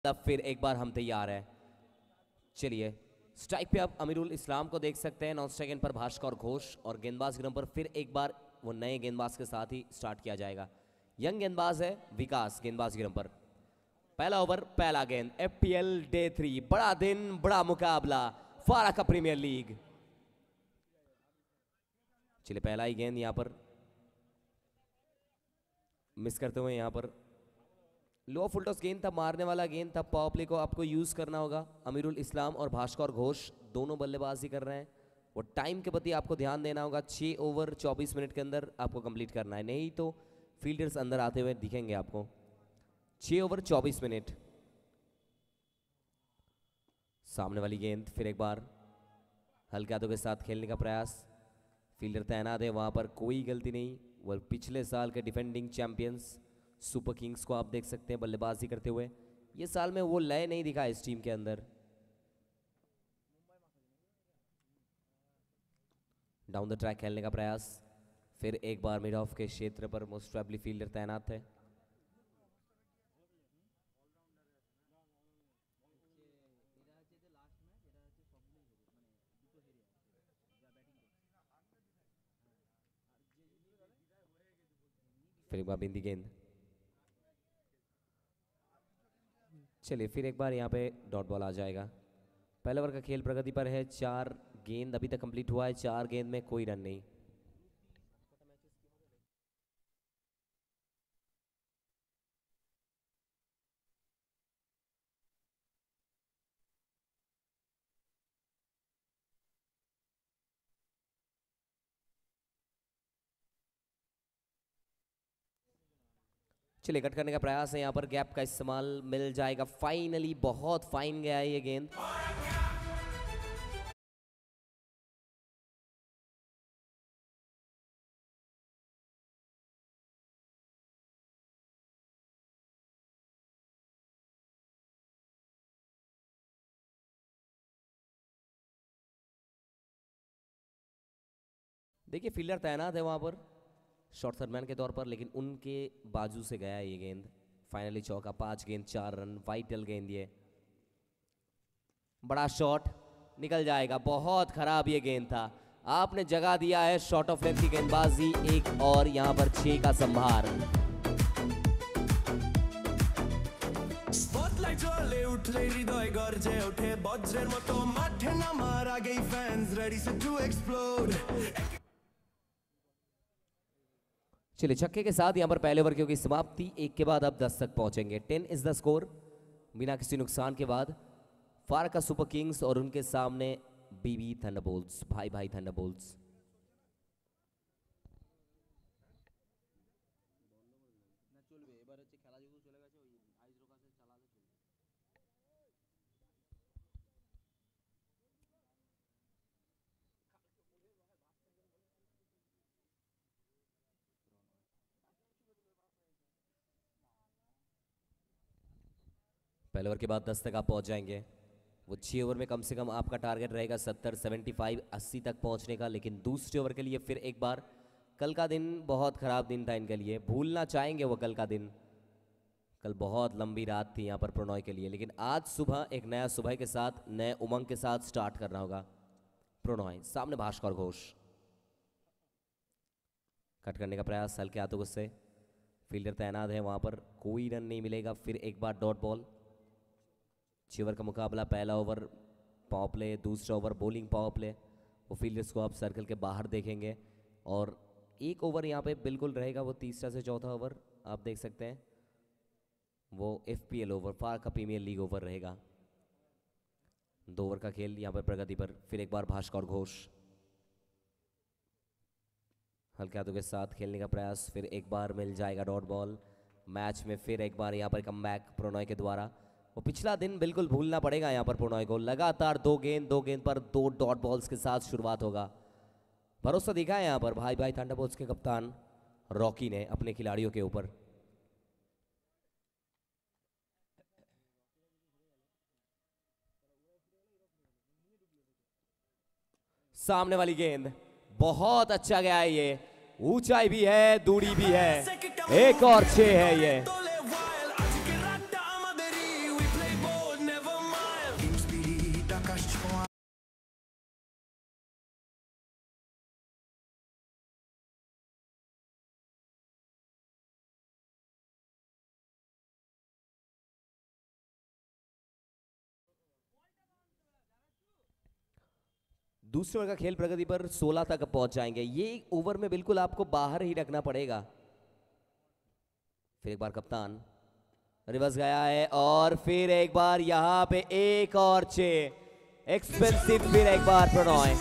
तब फिर एक बार हम तैयार हैं। चलिए स्ट्राइक पे आप अमीरुल इस्लाम को देख सकते हैं, नॉन स्ट्राइक एंड पर भास्कर घोष, और गेंदबाज गिरम पर फिर एक बार वो नए गेंदबाज के साथ ही स्टार्ट किया जाएगा। यंग गेंदबाज है विकास गेंदबाज गिरम पर। पहला ओवर पहला गेंद, FPL डे 3, बड़ा दिन बड़ा मुकाबला, फारा का प्रीमियर लीग। चलिए पहला ही गेंद यहां पर मिस करते हुए, यहां पर लो फुल टॉस गेंद था, मारने वाला गेंद था। पावर प्ले को आपको यूज करना होगा। अमीरुल इस्लाम और भास्कर घोष दोनों बल्लेबाजी कर रहे हैं, और टाइम के प्रति आपको ध्यान देना होगा। 6 ओवर 24 मिनट के अंदर आपको कंप्लीट करना है, नहीं तो फील्डर्स अंदर आते हुए दिखेंगे आपको। 6 ओवर 24 मिनट। सामने वाली गेंद फिर एक बार हल्के हाथों के साथ खेलने का प्रयास। फील्डर तैनात है, वहां पर कोई गलती नहीं। वो पिछले साल के डिफेंडिंग चैंपियंस सुपर किंग्स को आप देख सकते हैं बल्लेबाजी करते हुए। ये साल में वो लय नहीं दिखा इस टीम के अंदर। डाउन द ट्रैक खेलने का प्रयास, फिर एक बार मिड ऑफ के क्षेत्र पर मोस्ट प्रोबेबली फील्डर तैनात है। फिर एक बार बिंदी गेंद। चलिए फिर एक बार यहाँ पे डॉट बॉल आ जाएगा। पहले ओवर का खेल प्रगति पर है। 4 गेंद अभी तक कंप्लीट हुआ है, 4 गेंद में कोई रन नहीं। चलिए कट करने का प्रयास है, यहाँ पर गैप का इस्तेमाल मिल जाएगा। फाइनली बहुत फाइन गया है ये गेंद। देखिए फील्डर तैनात है वहां पर शॉर्ट थर्डमैन के तौर पर, लेकिन उनके बाजू से गया है ये गेंद। फाइनली चौका, 5 गेंद 4 रन, वाइटल गेंद ये। बड़ा शॉट निकल जाएगा, बहुत खराब ये गेंद था। आपने जगह दिया है शॉर्ट ऑफ लेंथ की गेंदबाजी एक, और यहां पर 6 का संभार। उठले हृदय गरजे उठे बज्रेर मतो माठे नामार আগেই fans ready set to explode. चलिए छक्के के साथ यहां पर पहले ओवर की समाप्ति। 1 के बाद अब 10 तक पहुंचेंगे। 10 इज द स्कोर। बिना किसी नुकसान के बाद फारका सुपर किंग्स और उनके सामने बीबी थंडरबोल्ट्स, भाई भाई थंडरबोल्ट्स। पहले ओवर के बाद 10 तक आप पहुंच जाएंगे। वो 6 ओवर में कम से कम आपका टारगेट रहेगा 70, 75, 80 तक पहुंचने का। लेकिन दूसरे ओवर के लिए फिर एक बार, कल का दिन बहुत ख़राब दिन था इनके लिए, भूलना चाहेंगे वो कल का दिन। कल बहुत लंबी रात थी यहाँ पर प्रणॉय के लिए, लेकिन आज सुबह एक नया सुबह के साथ, नए उमंग के साथ स्टार्ट करना होगा प्रणॉय। सामने भास्कर घोष, कट करने का प्रयास हल्के हाथों से। फील्डर तैनात है वहाँ पर, कोई रन नहीं मिलेगा। फिर एक बार डॉट बॉल। 6 ओवर का मुकाबला। पहला ओवर पावर प्ले, दूसरा ओवर बॉलिंग पावर प्ले। वो फील्डर्स को आप सर्कल के बाहर देखेंगे, और एक ओवर यहाँ पे बिल्कुल रहेगा, वो तीसरा से चौथा ओवर आप देख सकते हैं, वो FPL ओवर, फार का प्रीमियर लीग ओवर रहेगा। 2 ओवर का खेल यहाँ पर प्रगति पर। फिर एक बार भास्कर घोष हल्के हाथों के साथ खेलने का प्रयास। फिर एक बार मिल जाएगा डॉट बॉल। मैच में फिर एक बार यहाँ पर कमबैक प्रणॉय के द्वारा। वो पिछला दिन बिल्कुल भूलना पड़ेगा यहाँ पर प्रणॉय को। लगातार 2 गेंद पर 2 डॉट बॉल्स के साथ शुरुआत होगा। भरोसा दिखा है यहाँ पर भाई भाई थंडरबोल्ट्स के कप्तान रॉकी ने अपने खिलाड़ियों के ऊपर। सामने वाली गेंद बहुत अच्छा गया है, ये ऊंचाई भी है, दूरी भी है। 1 और 6 है ये। stay bold, never mind. Team spirit, আকাশ ছোঁয়া। दूसरे ओवर का खेल प्रगति पर 16 तक पहुंच जाएंगे। ये ओवर में बिल्कुल आपको बाहर ही रखना पड़ेगा। फिर एक बार कप्तान रिवर्स गया है और फिर एक बार यहां पे एक और 6 एक्सपेंसिव। फिर एक बार प्रणॉय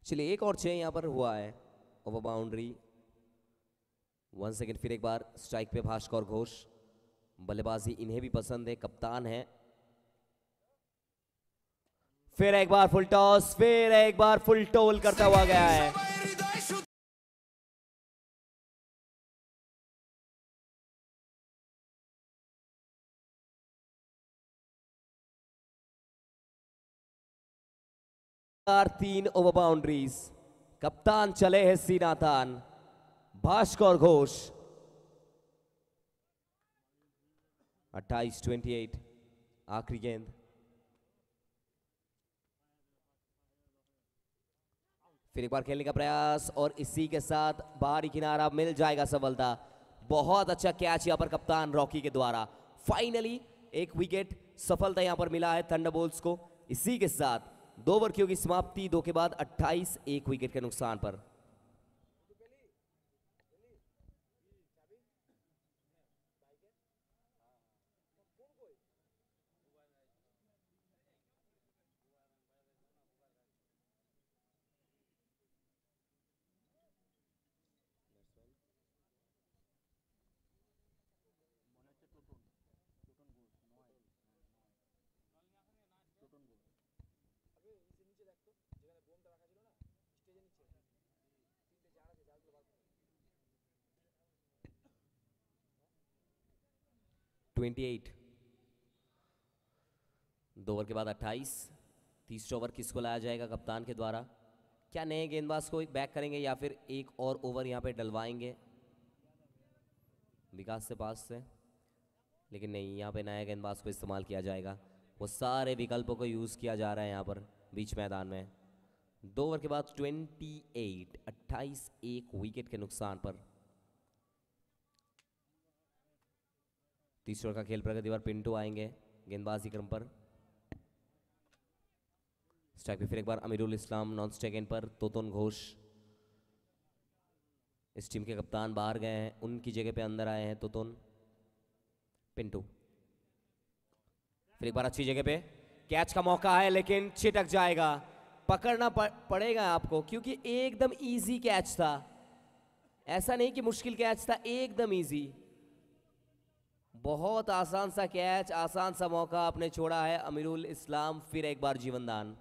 चलिए एक और 6 यहां पर हुआ है ओवर बाउंड्री। 1 सेकेंड। फिर एक बार स्ट्राइक पे भास्कर घोष। बल्लेबाजी इन्हें भी पसंद है, कप्तान है। फिर एक बार फुल टॉस, फिर एक बार फुल टोल करता हुआ गया है। चार 3 ओवर बाउंड्रीज। कप्तान चले हैं सीनाथान। भास्कर घोष 28-28 आखिरी गेंद। फिर एक बार खेलने का प्रयास और इसी के साथ बाहरी किनारा मिल जाएगा सफलता। बहुत अच्छा कैच यहां पर कप्तान रॉकी के द्वारा। फाइनली एक विकेट सफलता यहां पर मिला है थंडरबोल्ट्स को। इसी के साथ 2 ओवर की समाप्ति। 2 के बाद 28 एक विकेट के नुकसान पर। (28) 2 ओवर के बाद 28। तीसरा ओवर किसको लाया जाएगा कप्तान के द्वारा? क्या नए गेंदबाज को बैक करेंगे या फिर एक और ओवर यहां पे डलवाएंगे विकास से पास से? लेकिन नहीं, यहां पे नया गेंदबाज को इस्तेमाल किया जाएगा। वो सारे विकल्पों को यूज किया जा रहा है यहां पर बीच मैदान में। 2 ओवर के बाद 28 एक विकेट के नुकसान पर। तीसरे ओवर का खेल प्रगति पर पिंटू आएंगे गेंदबाजी क्रम पर। स्ट्राइक पे फिर एक बार अमीरुल इस्लाम नॉन स्ट्राइक एंड पर। तोतन घोष इस टीम के कप्तान बाहर गए हैं, उनकी जगह पे अंदर आए हैं तोतन। पिंटू फिर एक बार अच्छी जगह पे कैच का मौका है लेकिन छिटक जाएगा। पकड़ना पड़ेगा आपको क्योंकि एकदम इजी कैच था। ऐसा नहीं कि मुश्किल कैच था, एकदम इजी। बहुत आसान सा कैच, आसान सा मौका आपने छोड़ा है अमीरुल इस्लाम। फिर एक बार जीवनदान।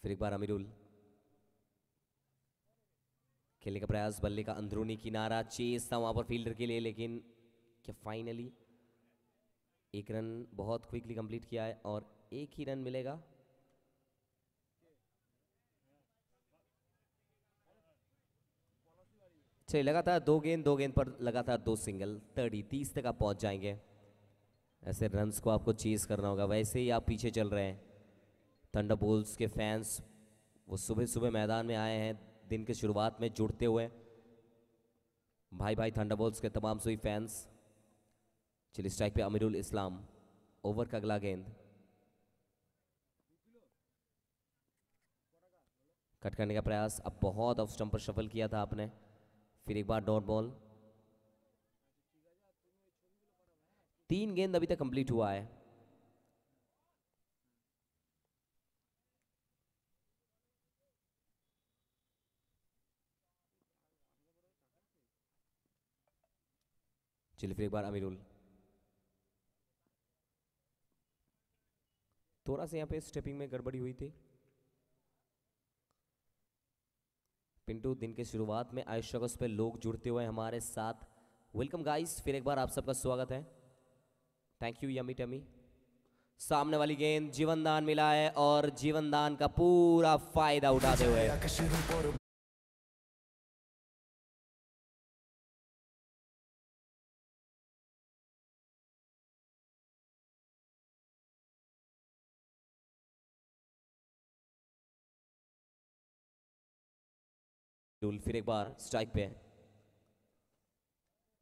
फिर एक बार अमीरुल खेलने का प्रयास। बल्ले का अंदरूनी किनारा चेस था वहां पर फील्डर के लिए, लेकिन क्या फाइनली एक रन बहुत क्विकली कंप्लीट किया है और एक ही रन मिलेगा। चलिए लगातार 2 गेंद पर लगातार 2 सिंगल। 30 तक आप पहुंच जाएंगे। ऐसे रन्स को आपको चेस करना होगा, वैसे ही आप पीछे चल रहे हैं। थंडरबोल्ट्स के फैंस वो सुबह सुबह मैदान में आए हैं दिन के शुरुआत में जुड़ते हुए। भाई भाई थंडरबोल्ट्स के तमाम सभी फैंस। चलिए स्ट्राइक पे अमीरुल इस्लाम। ओवर का अगला गेंद कट करने का प्रयास। अब बहुत ऑफ स्टंप पर शफल किया था आपने। फिर एक बार डॉट बॉल। 3 गेंद अभी तक कंप्लीट हुआ है। चलिए फिर एक बार अमीरुल। थोड़ा सा यहाँ पे स्टेपिंग में गड़बड़ी हुई थी। पिंटू, दिन के शुरुआत में आयुष्य पे लोग जुड़ते हुए हमारे साथ। वेलकम गाइस, फिर एक बार आप सबका स्वागत है। Thank you yummy tummy. सामने वाली गेंद जीवनदान मिला है और जीवनदान का पूरा फायदा उठाते हुए फिर एक बार स्ट्राइक पे है।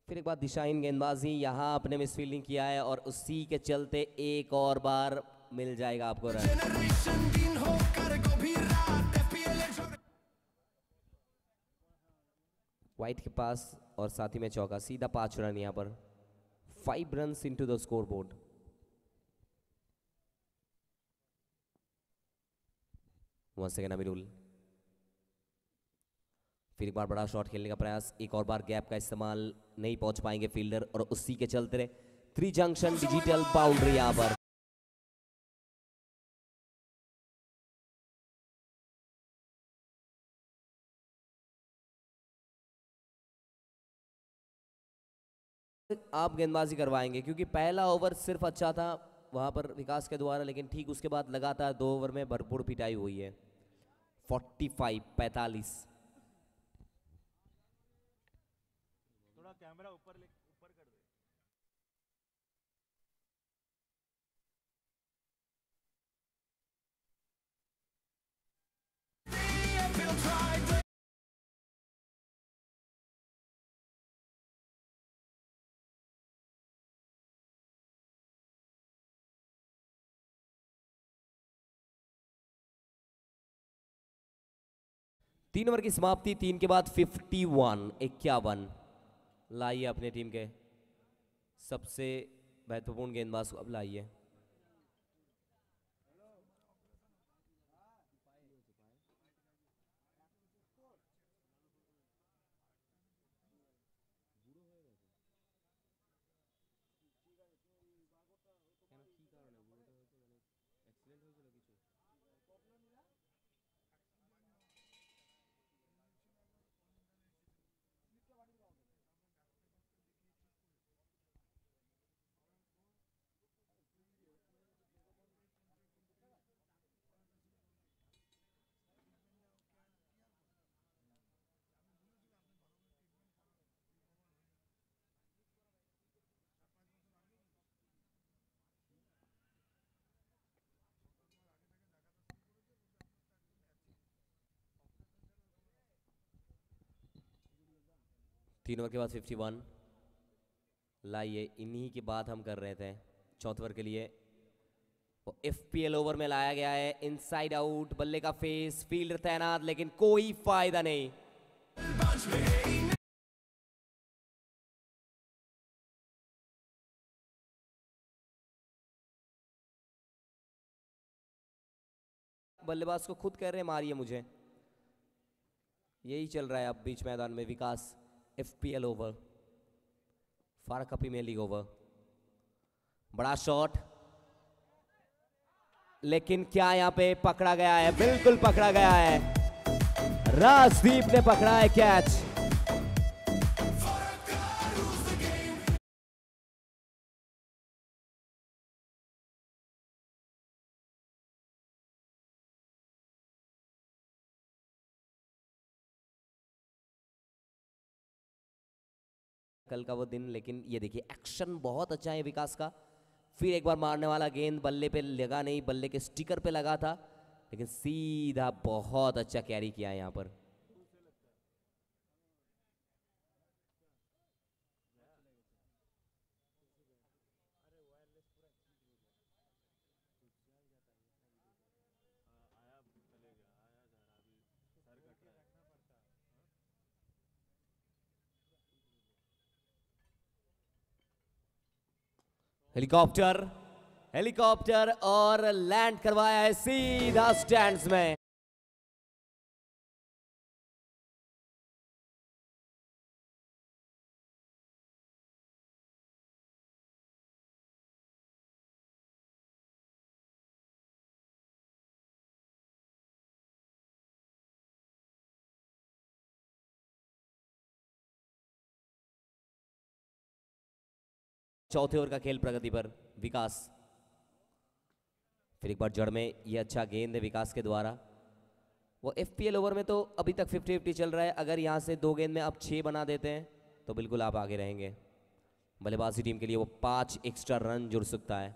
फिर एक बार दिशाहीन गेंदबाजी, यहां अपने मिस फील्डिंग किया है और उसी के चलते एक और बार मिल जाएगा आपको रन। व्हाइट के पास और साथ ही में चौका, सीधा 5 रन यहां पर। 5 runs into the score board. Once again Amirul. फिर एक बार बड़ा शॉट खेलने का प्रयास, एक और बार गैप का इस्तेमाल, नहीं पहुंच पाएंगे फील्डर और उसी के चलते रहे 3 जंक्शन डिजिटल बाउंड्री यहां पर। आप गेंदबाजी करवाएंगे क्योंकि पहला ओवर सिर्फ अच्छा था वहां पर विकास के द्वारा, लेकिन ठीक उसके बाद लगातार 2 ओवर में भरपूर पिटाई हुई है। 45-45। थोड़ा कैमरा ऊपर ऊपर कर दे। तीन ओवर की समाप्ति, 3 के बाद 51 लाइए अपने टीम के सबसे महत्वपूर्ण गेंदबाज को अब लाइए। तीन ओवर के बाद 51 लाइए, इन्हीं की बात हम कर रहे थे। चौथे ओवर के लिए एफपीएल ओवर में लाया गया है। इनसाइड आउट, बल्ले का फेस, फील्डर तैनात, लेकिन कोई फायदा नहीं। बल्लेबाज को खुद कह रहे हैं मारिए मुझे। यही चल रहा है अब बीच मैदान में Vikas. FPL over, Farooq premier league over. बड़ा शॉट, लेकिन क्या यहां पे पकड़ा गया है? बिल्कुल पकड़ा गया है। राजदीप ने पकड़ा है कैच। कल का वो दिन, लेकिन ये देखिए एक्शन बहुत अच्छा है विकास का। फिर एक बार मारने वाला गेंद बल्ले पे लगा नहीं, बल्ले के स्टिकर पे लगा था, लेकिन सीधा बहुत अच्छा कैरी किया है यहाँ पर। हेलीकॉप्टर, हेलीकॉप्टर और लैंड करवाया है सीधा स्टैंड्स में। चौथे ओवर का खेल प्रगति पर विकास, फिर एक बार जड़ में ये अच्छा गेंद है विकास के द्वारा। वो एफपीएल ओवर में तो अभी तक 50-50 चल रहा है, अगर यहाँ से 2 गेंद में आप 6 बना देते हैं तो बिल्कुल आप आगे रहेंगे। बल्लेबाजी टीम के लिए वो 5 एक्स्ट्रा रन जुड़ सकता है।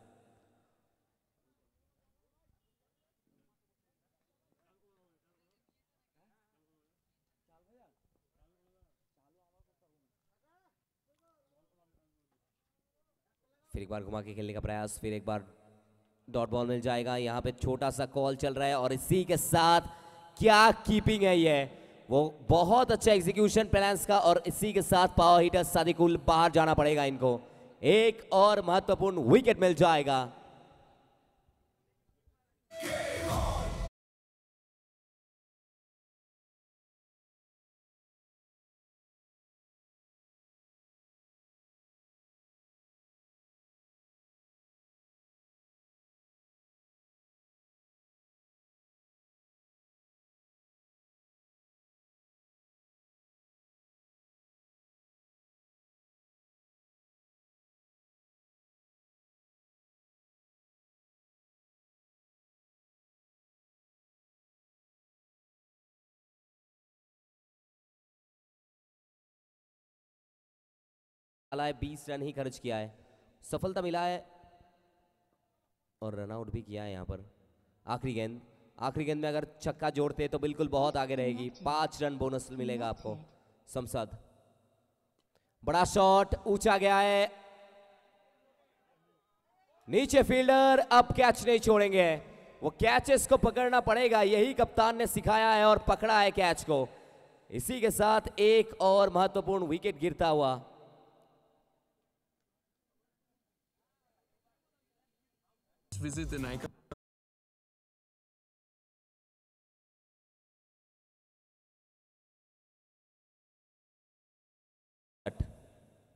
फिर एक बार घुमा के खेलने का प्रयास, फिर एक बार डॉट बॉल मिल जाएगा। यहाँ पे छोटा सा कॉल चल रहा है और इसी के साथ क्या कीपिंग है ये, वो बहुत अच्छा एग्जीक्यूशन प्लान्स का, और इसी के साथ पावर हिटर सादिकुल बाहर जाना पड़ेगा इनको। एक और महत्वपूर्ण विकेट मिल जाएगा। है 20 रन ही खर्च किया है, सफलता मिला है और रन आउट भी किया है यहाँ पर। आखिरी गेंद में अगर छक्का जोड़ते तो बिल्कुल बहुत आगे रहेगी। 5 रन बोनस मिलेगा आपको। संसद, बड़ा शॉट ऊंचा गया है, नीचे फील्डर, अब कैच नहीं छोड़ेंगे। वो कैचेस को पकड़ना पड़ेगा, यही कप्तान ने सिखाया है और पकड़ा है कैच को। इसी के साथ एक और महत्वपूर्ण विकेट गिरता हुआ। Visit the Nike.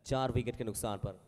4 विकेट के नुकसान पर।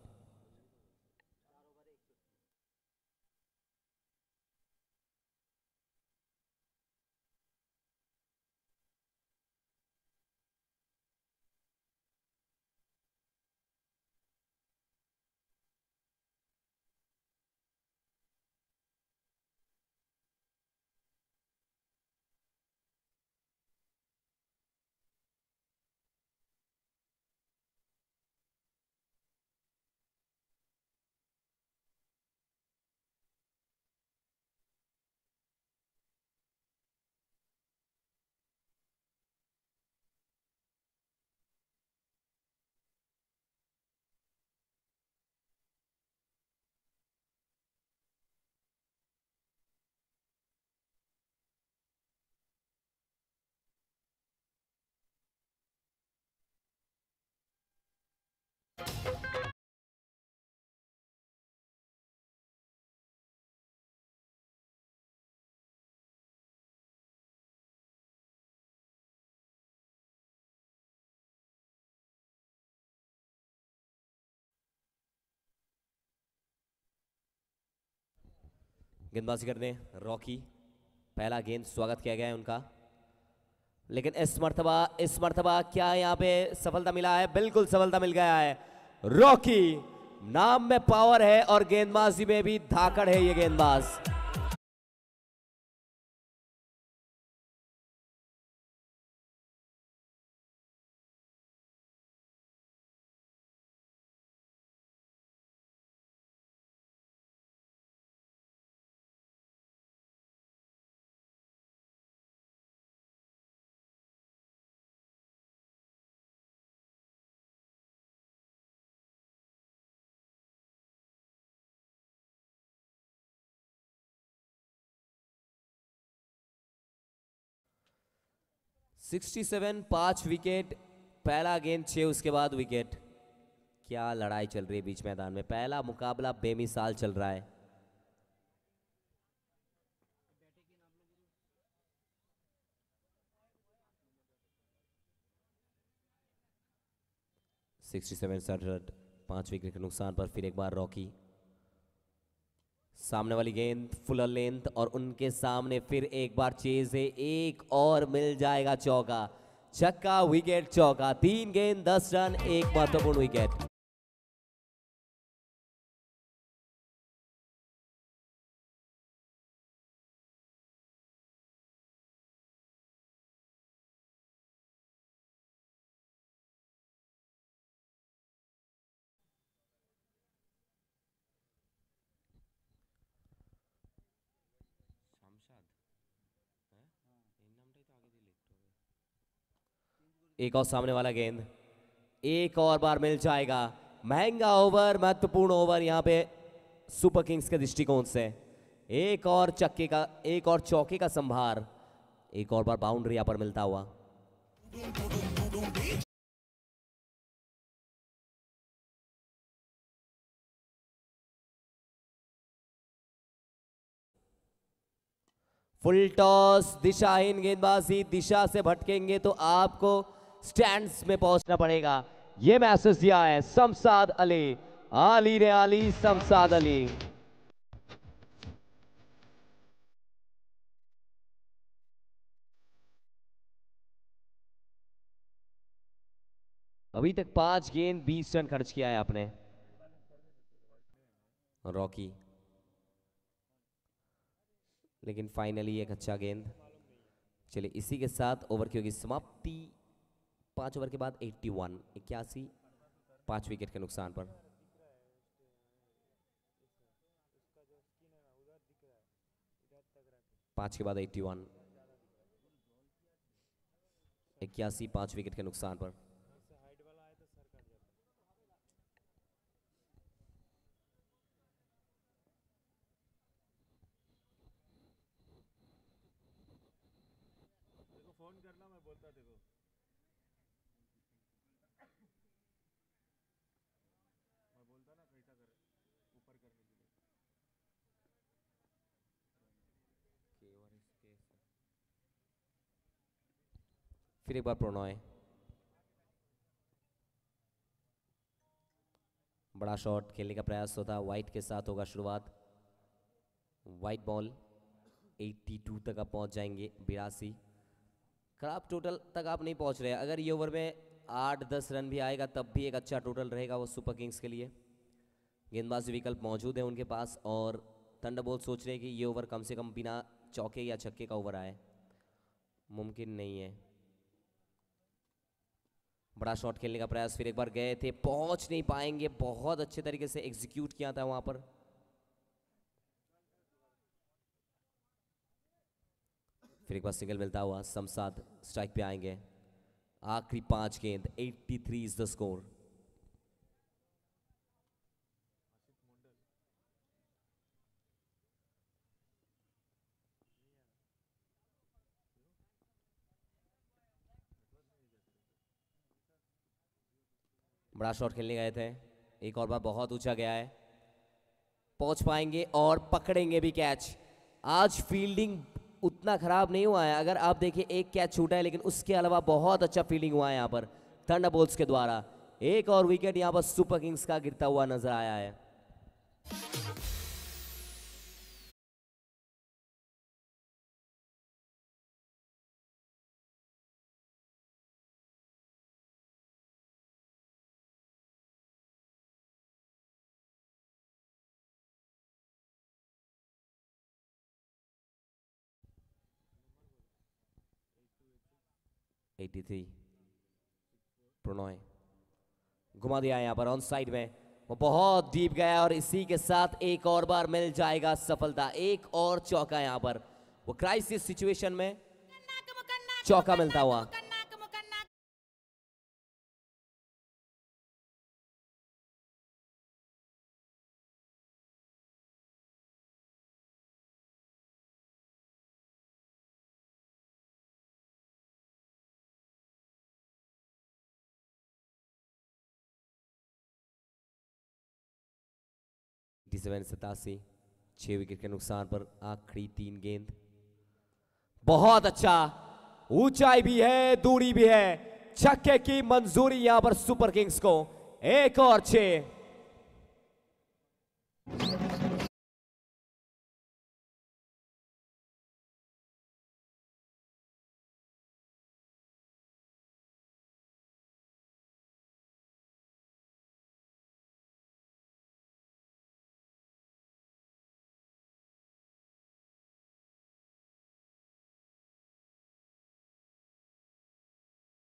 गेंदबाजी करने रॉकी, पहला गेंद स्वागत किया गया है उनका, लेकिन इस मर्तबा क्या यहाँ पे सफलता मिला है? बिल्कुल सफलता मिल गया है। रॉकी नाम में पावर है और गेंदबाजी में भी धाकड़ है ये गेंदबाज। सिक्सटी 5 विकेट, पहला गेंद 6, उसके बाद विकेट। क्या लड़ाई चल रही है बीच मैदान में, पहला मुकाबला बेमिसाल चल रहा है। सिक्सटी 67 5 विकेट के नुकसान पर फिर एक बार रॉकी, सामने वाली गेंद फुल लेंथ और उनके सामने फिर एक बार चेज है, एक और मिल जाएगा चौका, छक्का, विकेट, चौका। 3 गेंद 10 रन, एक महत्वपूर्ण विकेट। एक और सामने वाला गेंद, एक और बार मिल जाएगा। महंगा ओवर, महत्वपूर्ण ओवर यहाँ पे सुपर किंग्स के दृष्टिकोण से। एक और चौके का संभार, एक और बार बाउंड्री यहाँ पर मिलता हुआ। फुल टॉस, दिशाहीन गेंदबाजी, दिशा से भटकेंगे तो आपको स्टैंड्स में पहुंचना पड़ेगा। ये मैसेज दिया है शमशाद अली, शमशाद अली। अभी तक 5 गेंद 20 रन खर्च किया है आपने। रॉकी, लेकिन फाइनली एक अच्छा गेंद। चलिए इसी के साथ ओवर की होगी समाप्ति। 5 ओवर के बाद 81 5 विकेट के नुकसान पर। पांच के बाद 81 5 विकेट के नुकसान पर। फोन करना, मैं बोलता देखो। मैं बोलता ना कैसा करे, ऊपर करने के लिए। फिर एक बार प्रणॉय, बड़ा शॉट खेलने का प्रयास होता। वाइट के साथ होगा शुरुआत। वाइट बॉल 82 तक आप पहुंच जाएंगे। 82 खराब टोटल तक आप नहीं पहुंच रहे। अगर ये ओवर में 8-10 रन भी आएगा तब भी एक अच्छा टोटल रहेगा वो सुपर किंग्स के लिए। गेंदबाजी विकल्प मौजूद है उनके पास और थंडरबोल्ट सोच रहे हैं कि ये ओवर कम से कम बिना चौके या छक्के का ओवर आए। मुमकिन नहीं है। बड़ा शॉट खेलने का प्रयास, फिर एक बार गए थे, पहुंच नहीं पाएंगे। बहुत अच्छे तरीके से एग्जीक्यूट किया था वहां पर। फिर एक बार सिंगल मिलता हुआ शमशाद स्ट्राइक पे आएंगे। आखिरी 5 गेंद, 83 इज द स्कोर। बड़ा शॉट खेलने गए थे, एक और बार बहुत ऊंचा गया है। पहुंच पाएंगे और पकड़ेंगे भी कैच। आज फील्डिंग उतना खराब नहीं हुआ है। अगर आप देखिए एक कैच छूटा है लेकिन उसके अलावा बहुत अच्छा फील्डिंग हुआ है यहाँ पर थंडरबोल्ट्स के द्वारा। एक और विकेट यहाँ पर सुपर किंग्स का गिरता हुआ नजर आया है। प्रणॉय घुमा दिया यहाँ पर ऑन साइड में, वो बहुत डीप गया और इसी के साथ एक और बार मिल जाएगा सफलता। एक और चौका यहाँ पर, वो क्राइसिस सिचुएशन में चौका मिलता हुआ। डिसेवन 87 6 विकेट के नुकसान पर आखिरी 3 गेंद। बहुत अच्छा, ऊंचाई भी है, दूरी भी है। छक्के की मंजूरी यहां पर सुपर किंग्स को। एक और 6।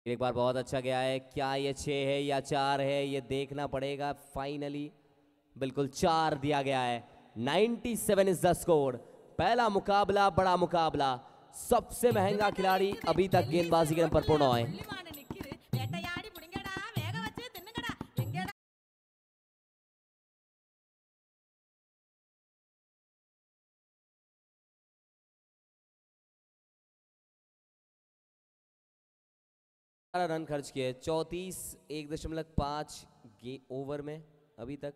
एक बार बहुत अच्छा गया है। क्या ये 6 है या 4 है ये देखना पड़ेगा। फाइनली बिल्कुल 4 दिया गया है। 97 इज द स्कोर। पहला मुकाबला, बड़ा मुकाबला। सबसे महंगा खिलाड़ी अभी तक गेंदबाजी के नंबर पर प्रणॉय। रन खर्च किए 34 1.5 ओवर में अभी तक।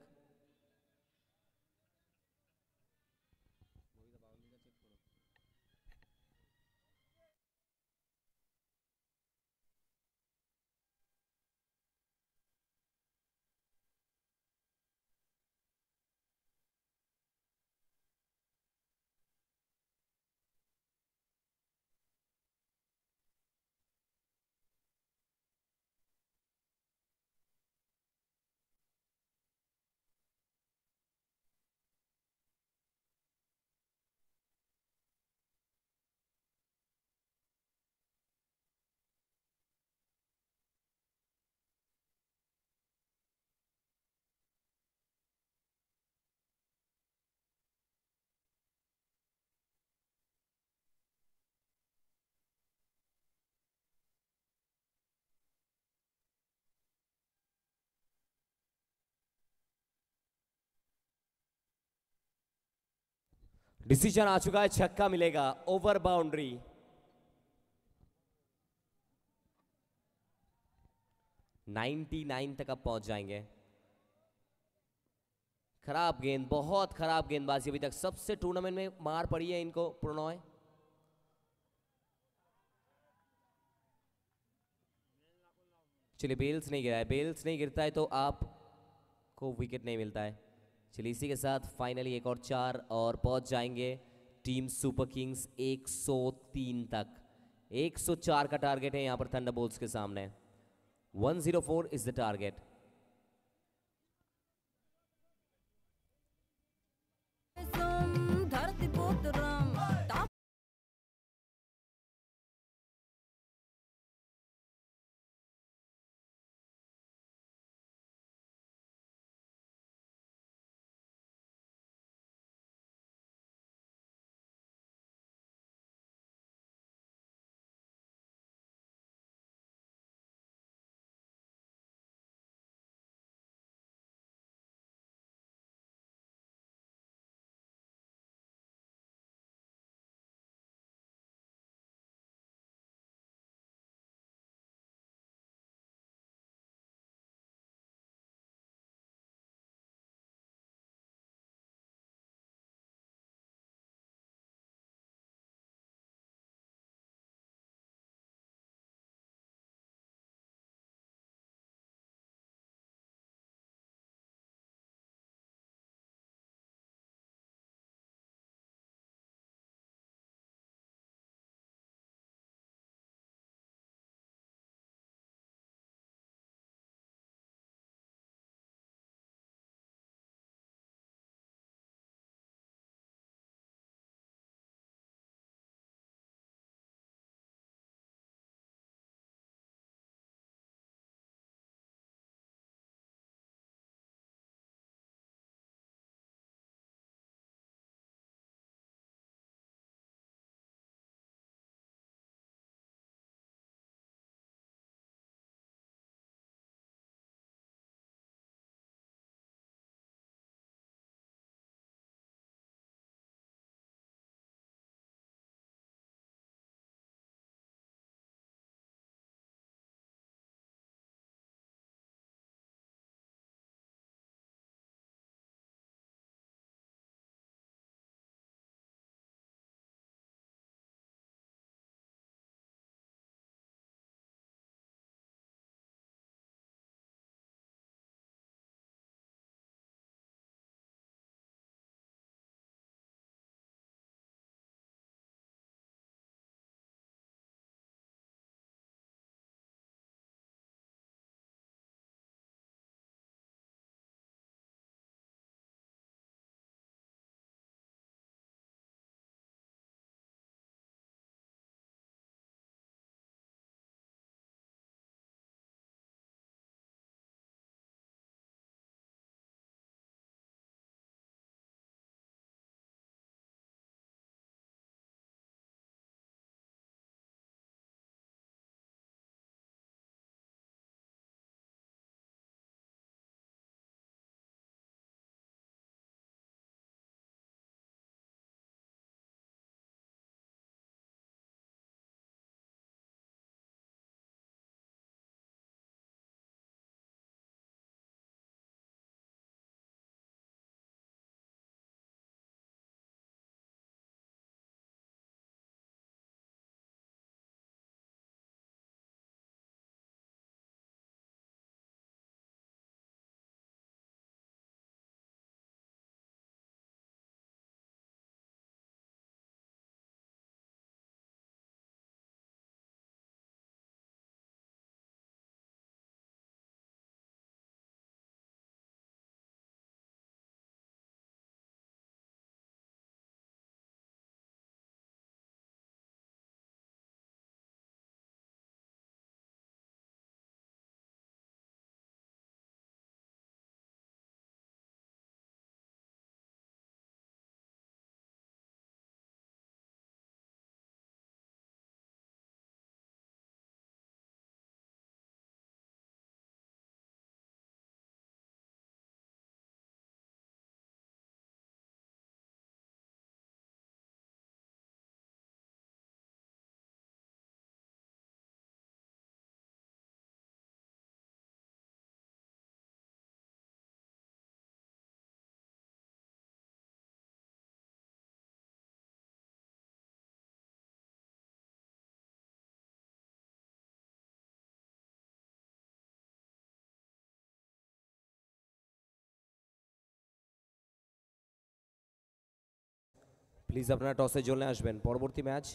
डिसीजन आ चुका है, छक्का मिलेगा ओवर बाउंड्री। 99 तक अब पहुंच जाएंगे। खराब गेंद, बहुत खराब गेंदबाजी अभी तक, सबसे टूर्नामेंट में मार पड़ी है इनको प्रणॉय। चलिए बेल्स नहीं गिरा है, बेल्स नहीं गिरता है तो आपको विकेट नहीं मिलता है। चलिए इसी के साथ फाइनली एक और 4 और पहुंच जाएंगे टीम सुपर किंग्स 103 तक। 104 का टारगेट है यहां पर थंडरबोल्ट्स के सामने। 104 इज द टारगेट। প্লিজ আপনারা টসের জন্য আসবেন। পরবর্তী ম্যাচ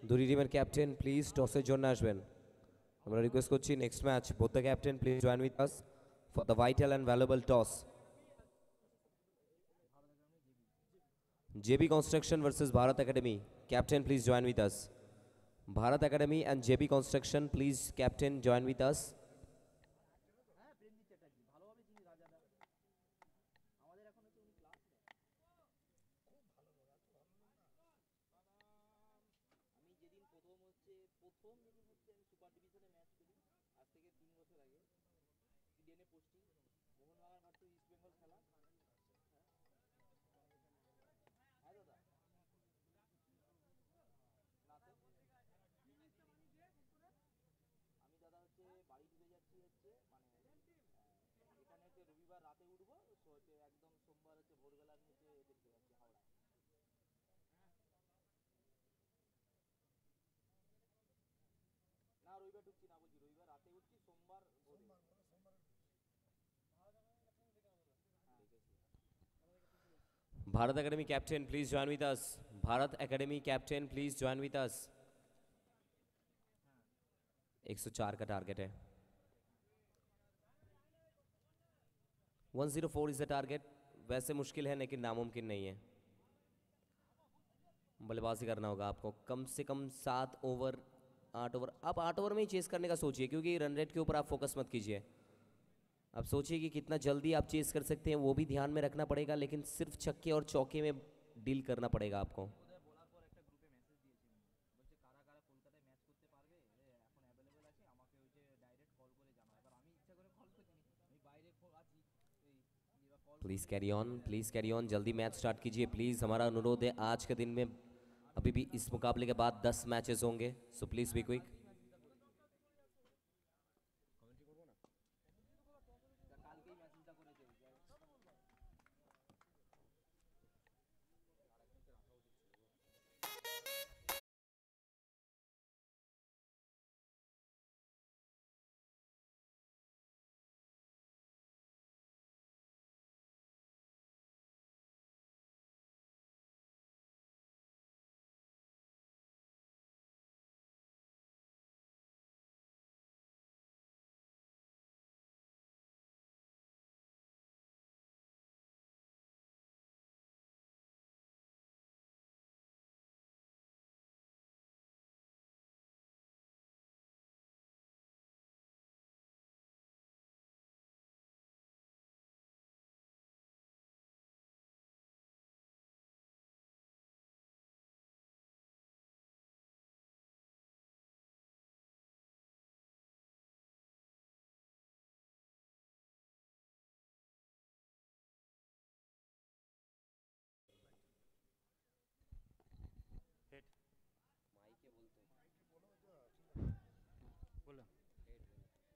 দুই টিমের ক্যাপ্টেন প্লিজ টসের জন্য আসবেন। আমরা রিকোয়েস্ট করছি next match both the captain please join with us for the vital and valuable toss. JB Construction versus Bharat Academy. Captain, please join with us. Bharat Academy and JB Construction, please, Captain, join with us. Bharat Academy Captain, please join with us. Bharat Academy Captain, please join with us. 104 का target है। 104 is the target. वैसे मुश्किल है लेकिन नामुमकिन नहीं है। बल्लेबाजी करना होगा आपको कम से कम 7 ओवर 8 ओवर। आप 8 ओवर में ही चेस करने का सोचिए, क्योंकि रन रेट के ऊपर आप फोकस मत कीजिए। आप सोचिए कि कितना जल्दी आप चेस कर सकते हैं, वो भी ध्यान में रखना पड़ेगा, लेकिन सिर्फ छक्के और चौके में डील करना पड़ेगा आपको। प्लीज़ कैरी ऑन, जल्दी मैच स्टार्ट कीजिए प्लीज़। हमारा अनुरोध है, आज के दिन में अभी भी इस मुकाबले के बाद 10 मैचेस होंगे, so please be quick.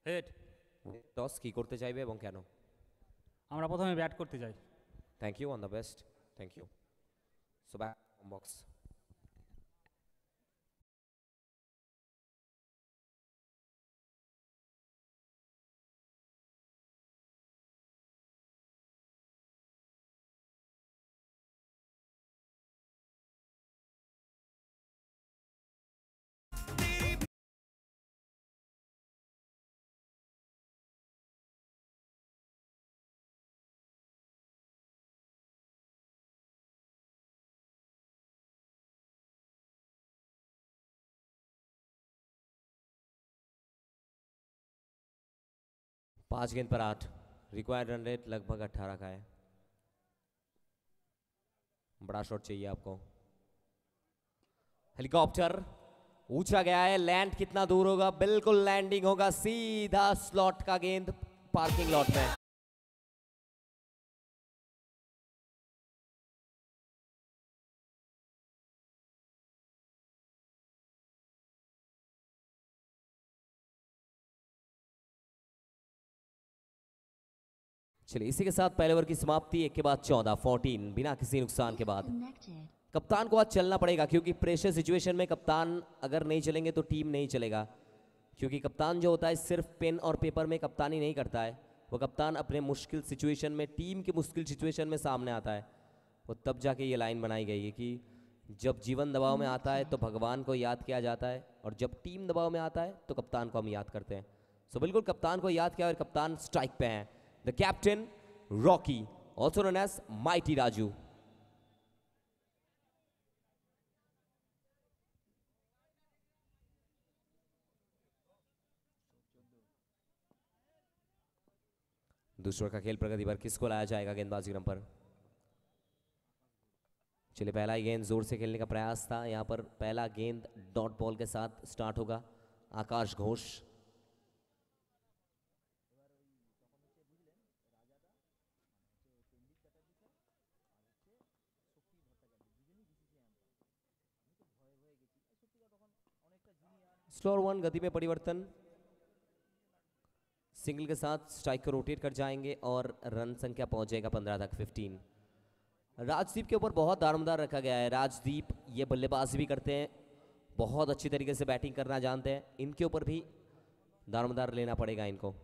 Head toss কি করতে চাইবে এবং কেন? আমরা প্রথমে ব্যাট করতে চাই। Thank you, on the best, thank you. So back box. पांच गेंद पर 8, रिक्वायर्ड रन रेट लगभग 18 का है। बड़ा शॉट चाहिए आपको। हेलीकॉप्टर ऊंचा गया है, लैंड कितना दूर होगा? बिल्कुल लैंडिंग होगा, सीधा स्लॉट का गेंद पार्किंग लॉट में। चलिए इसी के साथ पहले ओवर की समाप्ति। एक के बाद 14 बिना किसी नुकसान के बाद। कप्तान को आज चलना पड़ेगा, क्योंकि प्रेशर सिचुएशन में कप्तान अगर नहीं चलेंगे तो टीम नहीं चलेगा। क्योंकि कप्तान जो होता है सिर्फ पेन और पेपर में कप्तानी नहीं करता है, वो कप्तान अपने मुश्किल सिचुएशन में, टीम की मुश्किल सिचुएशन में सामने आता है। वो तब जाके ये लाइन बनाई गई है कि जब जीवन दबाव में आता है तो भगवान को याद किया जाता है, और जब टीम दबाव में आता है तो कप्तान को हम याद करते हैं। सो बिल्कुल कप्तान को याद किया और कप्तान स्ट्राइक पे हैं। The captain Rocky, also known as mighty Raju. दूसरे का खेल प्रगति पर किसको लाया जाएगा गेंदबाजी क्रम पर? चलिए, पहला ही गेंद जोर से खेलने का प्रयास था। यहां पर पहला गेंद डॉट बॉल के साथ स्टार्ट होगा। आकाश घोष, स्लोअर वन, गति में परिवर्तन। सिंगल के साथ स्ट्राइक को रोटेट कर जाएंगे और रन संख्या पहुंच जाएगा 15 तक, 15। राजदीप के ऊपर बहुत दारोमदार रखा गया है। राजदीप ये बल्लेबाजी भी करते हैं, बहुत अच्छी तरीके से बैटिंग करना जानते हैं। इनके ऊपर भी दारोमदार लेना पड़ेगा इनको।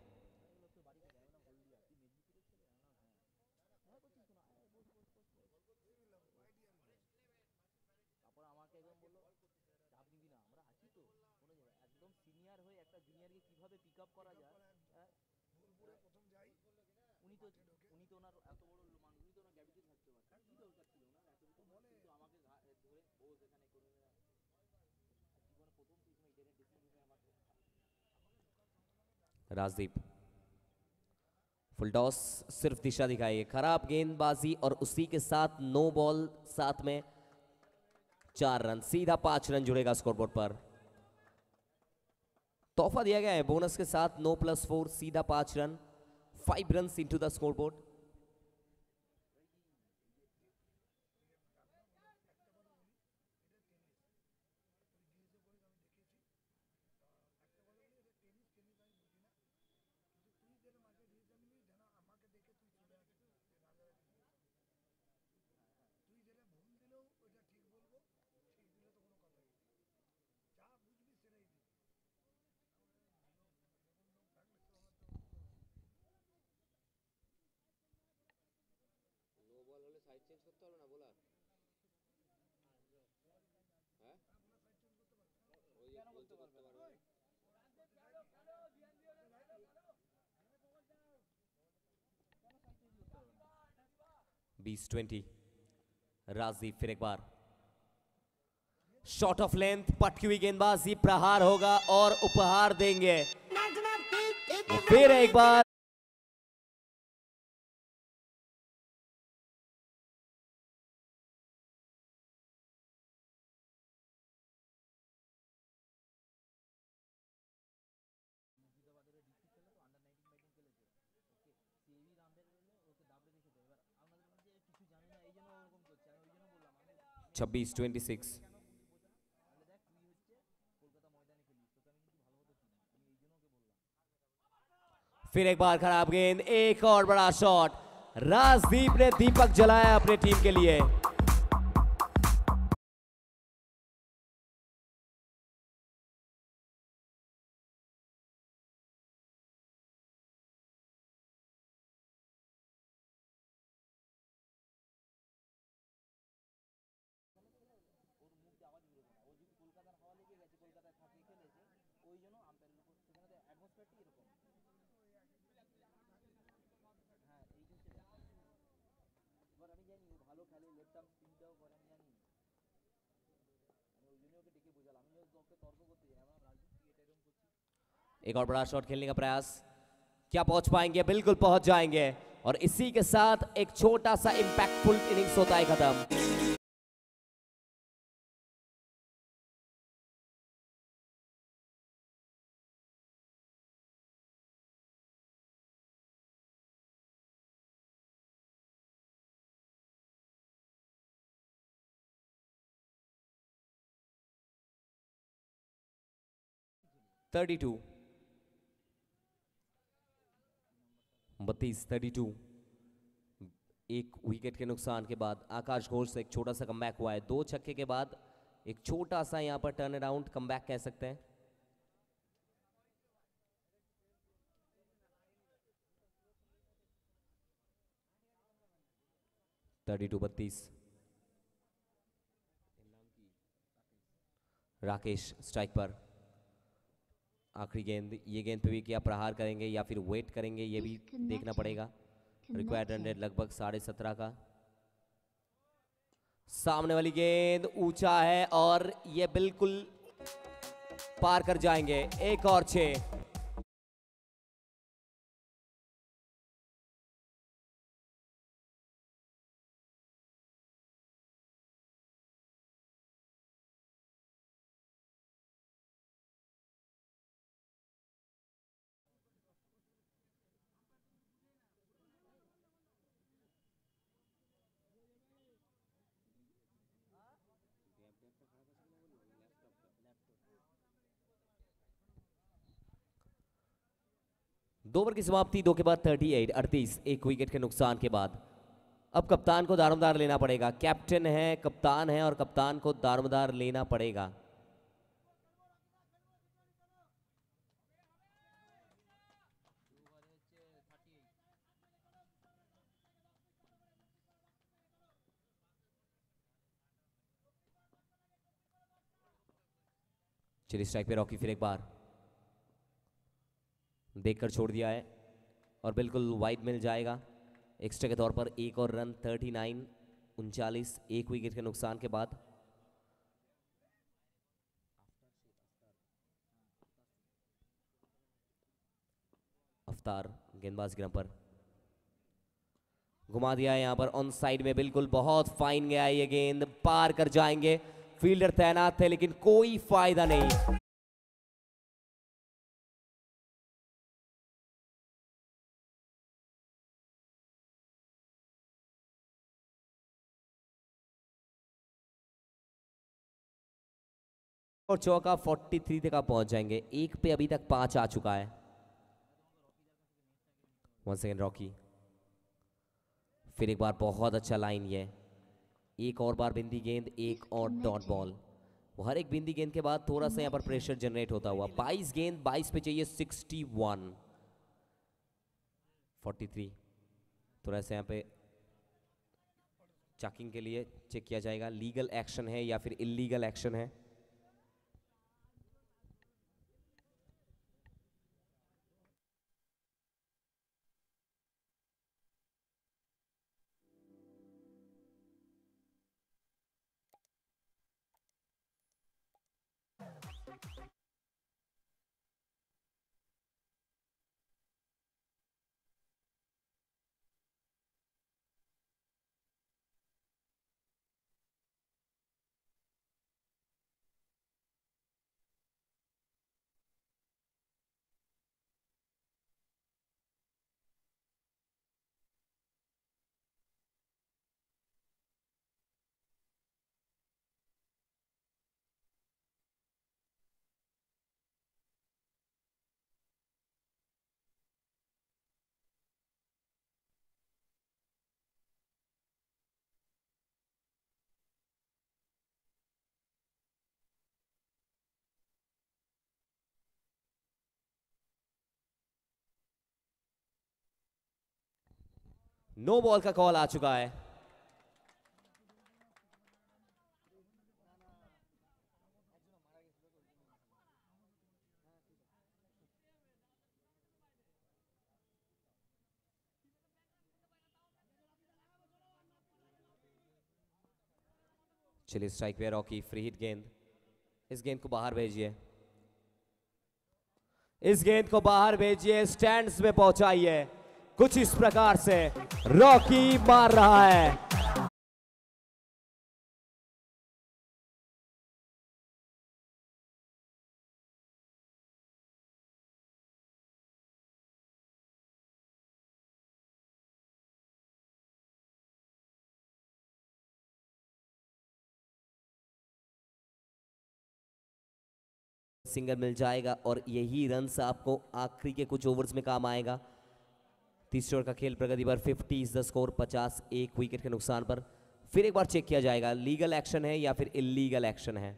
राजदीप फुल टॉस, सिर्फ दिशा दिखाइए। खराब गेंदबाजी और उसी के साथ नो बॉल, साथ में 4 रन, सीधा 5 रन जुड़ेगा स्कोरबोर्ड पर। तोहफा दिया गया है बोनस के साथ, 9+4, सीधा 5 run, 5 run into the scoreboard. बीस 20। राजदीप फिर एक बार शॉट ऑफ लेंथ, पटकी हुई गेंदबाजी, प्रहार होगा और उपहार देंगे फिर एक बार। छब्बीस 26। फिर एक बार खराब गेंद, एक और बड़ा शॉट। राजदीप ने दीपक जलाया अपने टीम के लिए। एक और बड़ा शॉट खेलने का प्रयास, क्या पहुंच पाएंगे? बिल्कुल पहुंच जाएंगे, और इसी के साथ एक छोटा सा इंपैक्टफुल इनिंग्स होता है खत्म। थर्टी 32। एक विकेट के नुकसान के बाद आकाश घोष से एक छोटा सा कमबैक हुआ है। 2 छक्के के बाद एक छोटा सा यहां पर टर्न अराउंड कमबैक कह सकते हैं। थर्टी 32। राकेश स्ट्राइक पर। आखिरी गेंद, ये गेंद पे भी क्या प्रहार करेंगे या फिर वेट करेंगे, ये भी देखना पड़ेगा। रिक्वायर्ड रन रेट लगभग 17.5 का। सामने वाली गेंद ऊंचा है और ये बिल्कुल पार कर जाएंगे। एक और 6। दो ओवर की समाप्ति, 2 के बाद 38 एक विकेट के नुकसान के बाद। अब कप्तान को दारोमदार लेना पड़ेगा। कैप्टन है, कप्तान है और कप्तान को दारोमदार लेना पड़ेगा। चलिए स्ट्राइक पे रॉकी फिर एक बार देखकर छोड़ दिया है और बिल्कुल वाइड मिल जाएगा। एक्स्ट्रा के तौर पर एक और रन। 39 एक विकेट के नुकसान के बाद। अफ्तार गेंदबाज गिरम पर घुमा दिया है, यहां पर ऑन साइड में बिल्कुल बहुत फाइन गया है। ये गेंद पार कर जाएंगे। फील्डर तैनात थे लेकिन कोई फायदा नहीं। और चौका 43 तक आप पहुंच जाएंगे। एक पे अभी तक 5 आ चुका है। 1 सेकेंड रॉकी, फिर एक बार बहुत अच्छा लाइन। ये एक और बार बिंदी गेंद, एक और डॉट बॉल। वो हर एक बिंदी गेंद के बाद थोड़ा सा यहाँ पर प्रेशर जनरेट होता हुआ। 22 गेंद, 22 पे चाहिए 61। 43 थोड़ा सा यहाँ पे चेकिंग के लिए चेक किया जाएगा, लीगल एक्शन है या फिर इलीगल एक्शन है। नो बॉल का कॉल आ चुका है। चलिए स्ट्राइक पे रॉकी, फ्री हिट गेंद। इस गेंद को बाहर भेजिए, इस गेंद को बाहर भेजिए, स्टैंड्स में पहुंचाइए। कुछ इस प्रकार से रॉकी मार रहा है। सिंगल मिल जाएगा और यही रन्स आपको आखिरी के कुछ ओवर्स में काम आएगा। तीसरे ओवर का खेल प्रगति पर 50 इज द स्कोर। 50 एक विकेट के नुकसान पर। फिर एक बार चेक किया जाएगा लीगल एक्शन है या फिर इलीगल एक्शन है।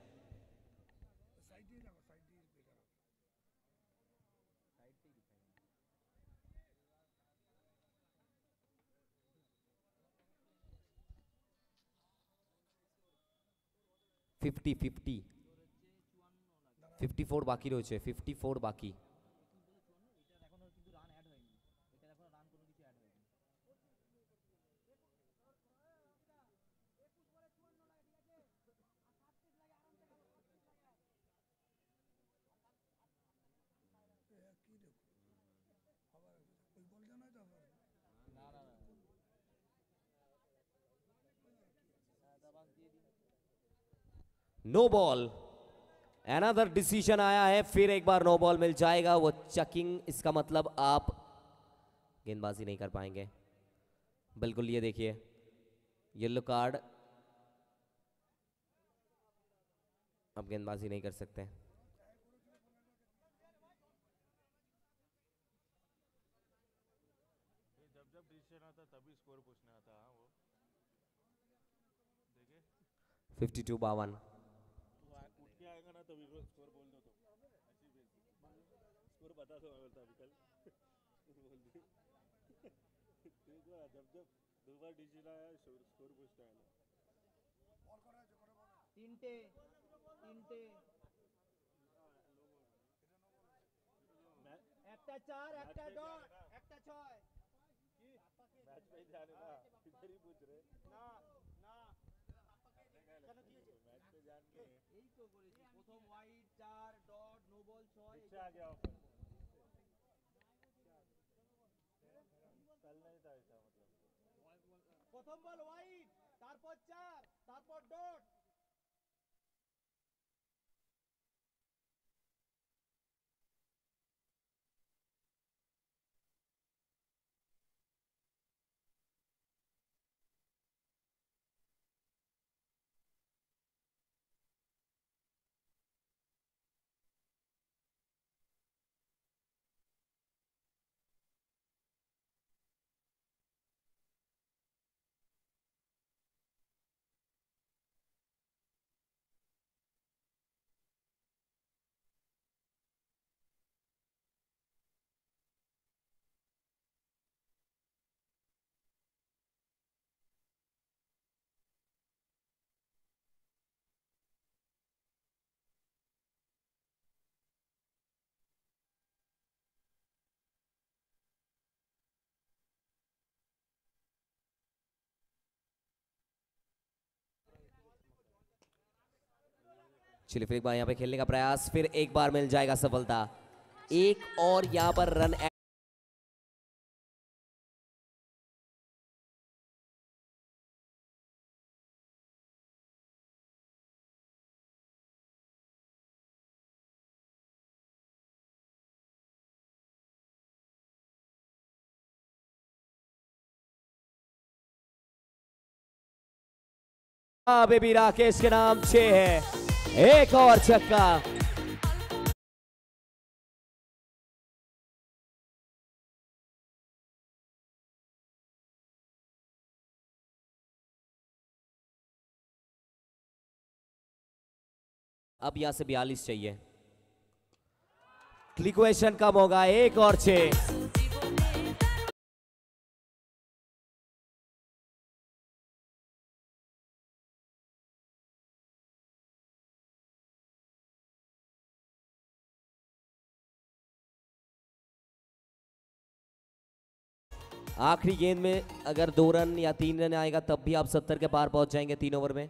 फिफ्टी 54 বাকি রয়েছে, 54 বাকি। नो बॉल, अनदर डिसीजन आया है, फिर एक बार नो बॉल मिल जाएगा। वो चकिंग, इसका मतलब आप गेंदबाजी नहीं कर पाएंगे। बिल्कुल, ये देखिए येलो कार्ड, अब गेंदबाजी नहीं कर सकते। जब जब डिसीजन आता तभी स्कोर पूछने आता। हाँ वो देखे 52-52। उठ के आएगा ना तभी स्कोर बोल दो, तो ऐसी स्कोर बता दो। मैं बोलता अभी कल बोल दी देखो ना, जब जब दो बार डिसीजन आया स्कोर पूछने आया। তিনটে তিনটে একটা চার একটা ডট একটা ছয় मैच में ही ध्यान है ना, इधर ही पूछ रहे। না না কেন কি হয়েছে मैच पे ध्यान नहीं है। এই তো করেছি প্রথম ওয়াইড চার ডট নো বল ছয় पीछे आ गया ऑफर, कल नहीं था ऐसा मतलब। প্রথম বল ওয়াইড তারপর চার তারপর ডট। चलिए फिर एक बार यहाँ पे खेलने का प्रयास, फिर एक बार मिल जाएगा सफलता। एक और यहाँ पर रन बेबी राकेश के नाम 6 है, एक और छक्का। अब यहां से 42 चाहिए। क्लिक्वेशन कम होगा, एक और 6। आखिरी गेंद में अगर 2 रन या 3 रन आएगा तब भी आप 70 के पार पहुंच जाएंगे 3 ओवर में।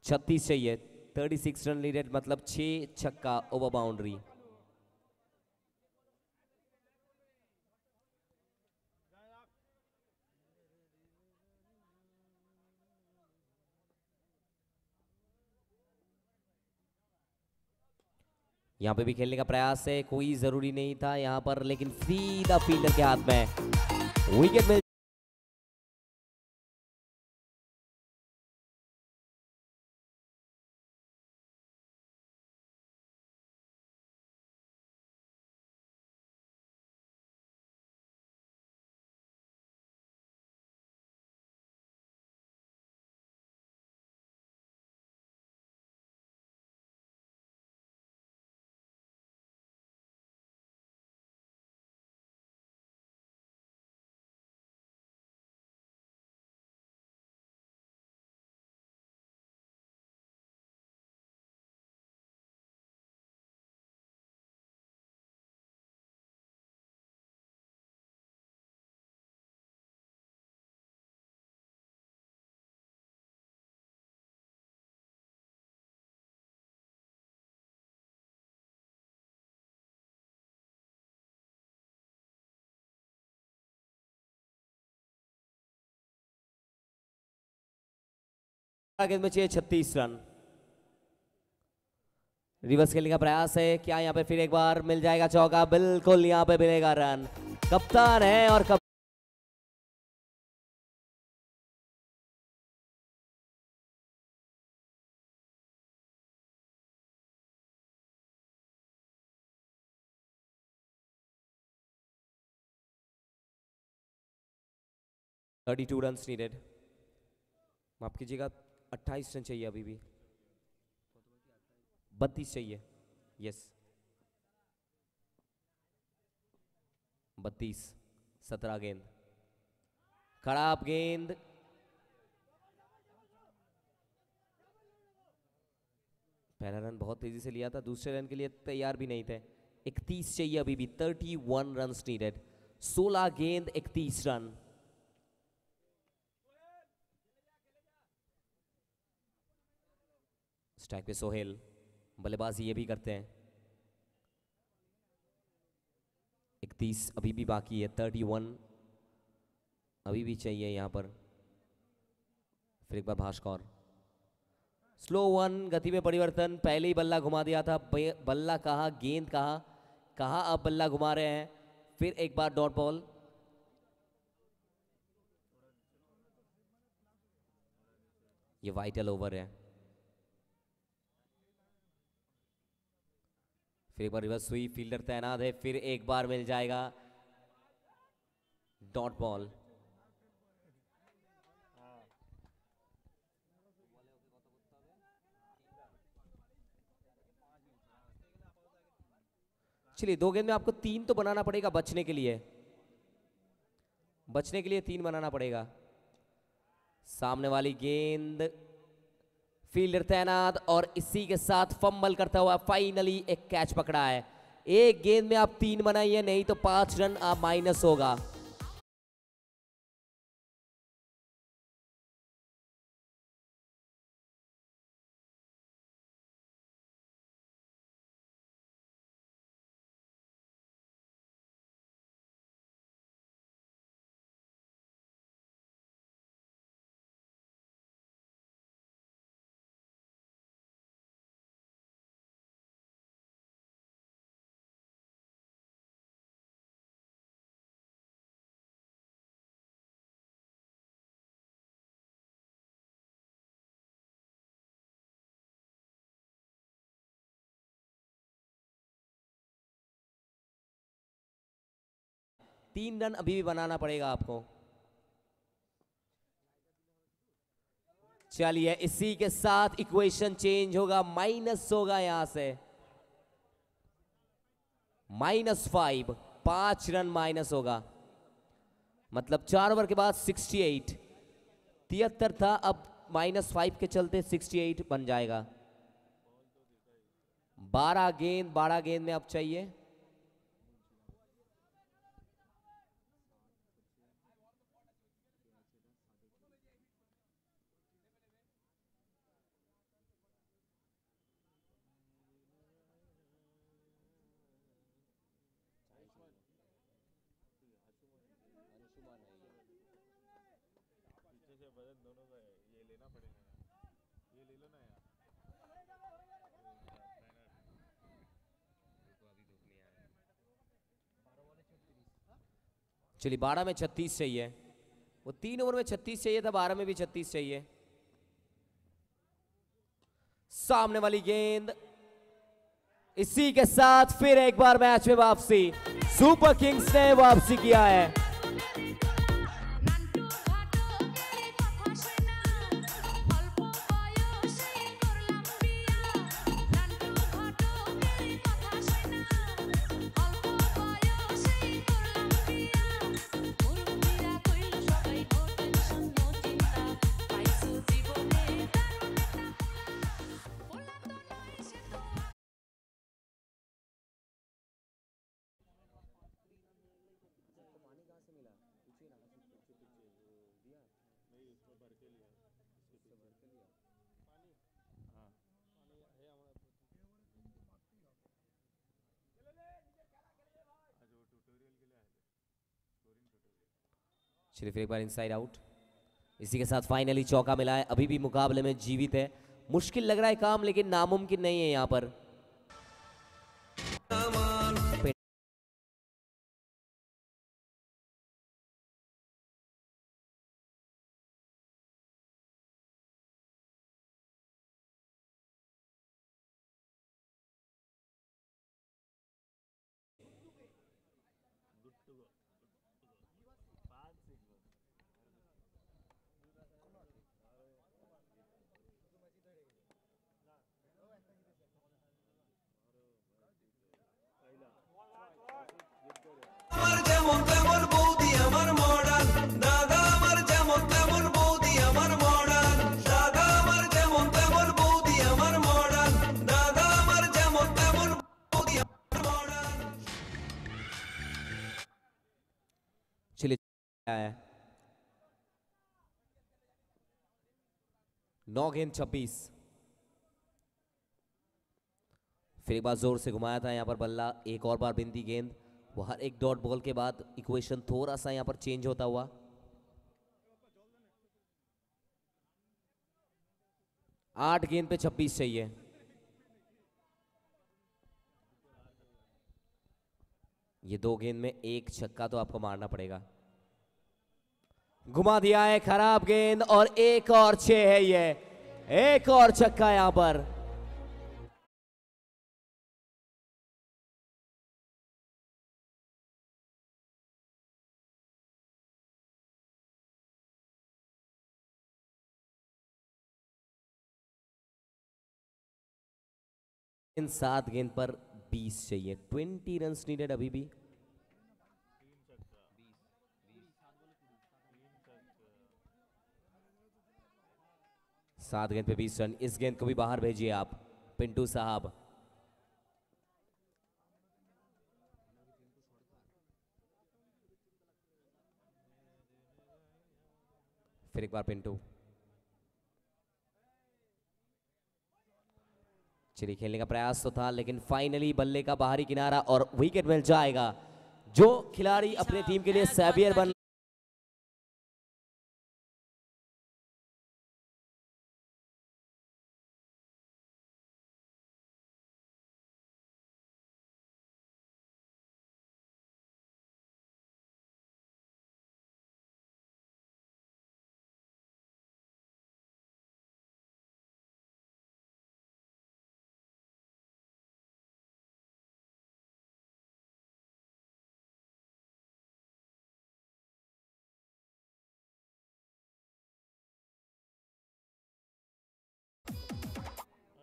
36 चाहिए, 36 रन नीडेड, मतलब 6 छक्का ओवर बाउंड्री। यहाँ पे भी खेलने का प्रयास है, कोई जरूरी नहीं था यहाँ पर, लेकिन सीधा फील्डर के हाथ में विकेट मिल गेंद में चाहिए 36 रन। रिवर्स खेलने का प्रयास है, क्या यहाँ पे फिर एक बार मिल जाएगा चौका? बिल्कुल यहाँ पे मिलेगा रन। कप्तान है और 32 रन्स नीडेड। माफ कीजिएगा, 28 रन चाहिए अभी भी। 32 चाहिए, यस 32। 17 गेंद, खराब गेंद। पहला रन बहुत तेजी से लिया था, दूसरे रन के लिए तैयार भी नहीं थे। 31 चाहिए अभी भी। 31 रन्स नीडेड। 16 गेंद 31 रन। स्ट्राइक पे सोहेल, बल्लेबाजी ये भी करते हैं। 31 अभी भी बाकी है। 31 अभी भी चाहिए यहां पर। फिर एक बार भास्कर, स्लो वन, गति में परिवर्तन। पहले ही बल्ला घुमा दिया था। बल्ला कहाँ, गेंद कहाँ, कहाँ अब बल्ला घुमा रहे हैं। फिर एक बार डॉट बॉल। ये वाइटल ओवर है। फिर एक बार रिवर्स हुई, फील्डर तैनात है। फिर एक बार मिल जाएगा डॉट बॉल। चलिए 2 गेंद में आपको 3 तो बनाना पड़ेगा बचने के लिए। बचने के लिए 3 बनाना पड़ेगा। सामने वाली गेंद, फील्डर तैनात और इसी के साथ फंबल करता हुआ फाइनली एक कैच पकड़ा है। एक गेंद में आप 3 बनाइए, नहीं तो 5 रन आप माइनस होगा। तीन रन अभी भी बनाना पड़ेगा आपको। चलिए इसी के साथ इक्वेशन चेंज होगा, माइनस होगा यहां से -5। 5 रन माइनस होगा, मतलब 4 ओवर के बाद 68। 73 था, अब -5 के चलते 68 बन जाएगा। 12 गेंद में अब चाहिए। चलिए 12 में 36 चाहिए। वो 3 ओवर में 36 चाहिए था, 12 में भी 36 चाहिए। सामने वाली गेंद, इसी के साथ फिर एक बार मैच में वापसी। सुपर किंग्स ने वापसी किया है। चलिए फिर एक बार इनसाइड आउट। इसी के साथ फाइनली चौका मिला है, अभी भी मुकाबले में जीवित है। मुश्किल लग रहा है काम, लेकिन नामुमकिन नहीं है यहां पर। আমার যেমন তেমন বৌদি আমার মডার্ন দাদা আমার যেমন তেমন বৌদি আমার মডার্ন দাদা আমার যেমন তেমন বৌদি আমার মডার্ন দাদা আমার যেমন তেমন বৌদি আমার মডার্ন। चलिए है 9 गेंद 26। फिर एक बार जोर से घुमाया था यहाँ पर बल्ला, एक और बार बिंदी गेंद। वो हर एक डॉट बॉल के बाद इक्वेशन थोड़ा सा यहाँ पर चेंज होता हुआ। आठ गेंद पे 26 चाहिए। ये 2 गेंद में एक छक्का तो आपको मारना पड़ेगा। घुमा दिया है, खराब गेंद, और एक और 6 है ये, एक और छक्का यहां पर। इन 7 गेंद पर 20 चाहिए। 20 रन्स नीडेड अभी भी। सात गेंद पे 20 रन। इस गेंद को भी बाहर भेजिए आप पिंटू साहब। फिर एक बार पिंटू। चलिए, खेलने का प्रयास तो था, लेकिन फाइनली बल्ले का बाहरी किनारा और विकेट मिल जाएगा। जो खिलाड़ी अपने टीम के लिए सेवियर बन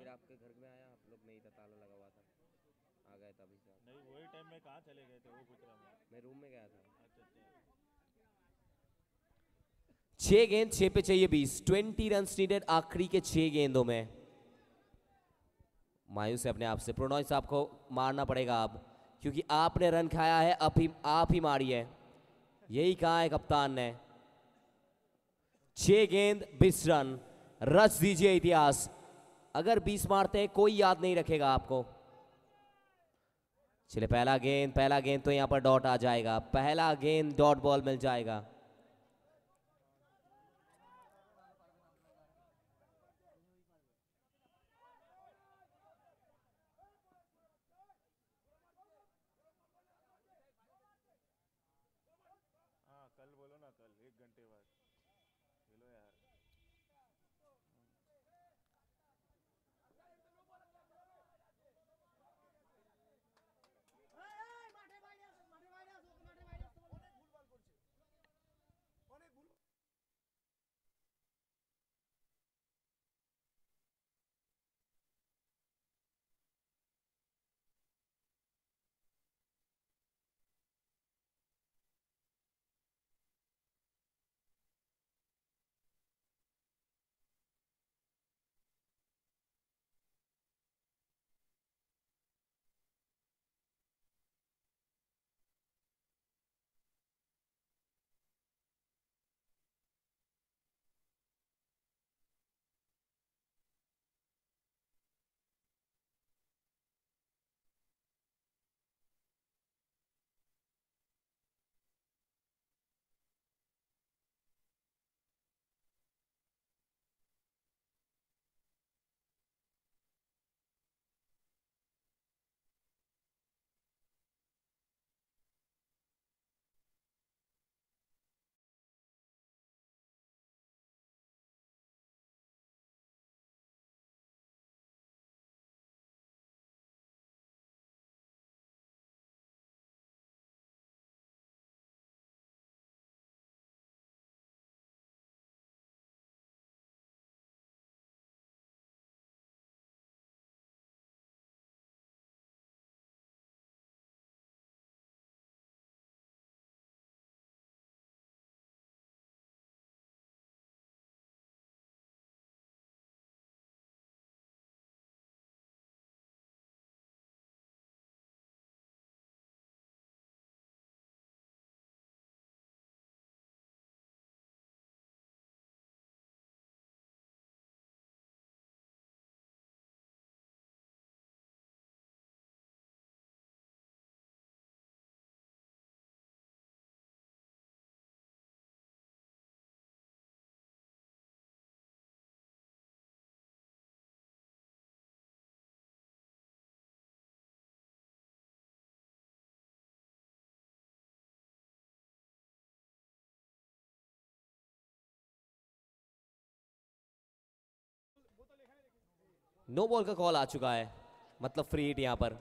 आपके घर में आया, आप लोग नहीं था, ताला लगा हुआ था, आ गए तभी से। नहीं वही टाइम में कहाँ चले गए थे वो पूछ रहा मैं रूम में गया था। अच्छा 6 गेंद 6 पे चाहिए 20। 20 रन नीडेड आखिरी के 6 गेंदों में। मायूस है अपने आप से। प्रणॉय साहब को मारना पड़ेगा अब, क्योंकि आपने रन खाया है, आप ही मारिए, यही कहा है कप्तान ने। 6 गेंद 20 रन, रच दीजिए इतिहास। अगर 20 मारते हैं कोई याद नहीं रखेगा आपको। चलिए, पहला गेंद तो यहां पर डॉट आ जाएगा। पहला गेंद डॉट बॉल मिल जाएगा। हाँ कल बोलो ना, कल 1 घंटे बाद खेलो यार। नो बॉल का कॉल आ चुका है, मतलब फ्री हिट यहां पर।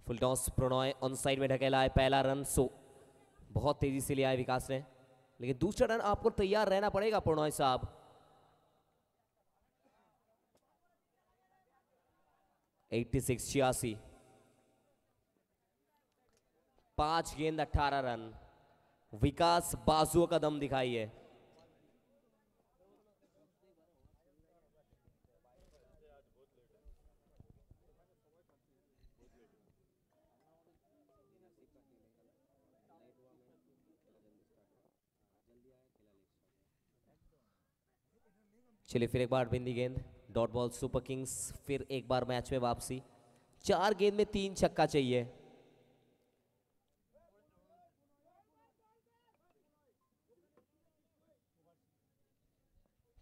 Full toss, Prannoy on side में ढकेला है, पहला रन। सो बहुत तेजी से लिया है विकास ने, लेकिन दूसरा रन आपको तैयार रहना पड़ेगा प्रणॉय साहब। 86 5 गेंद 18 रन। विकास बाजुओं का दम दिखाइए। चलिए फिर एक बार बिंदी गेंद, डॉट बॉल। सुपर किंग्स फिर एक बार मैच में वापसी। 4 गेंद में 3 छक्का चाहिए।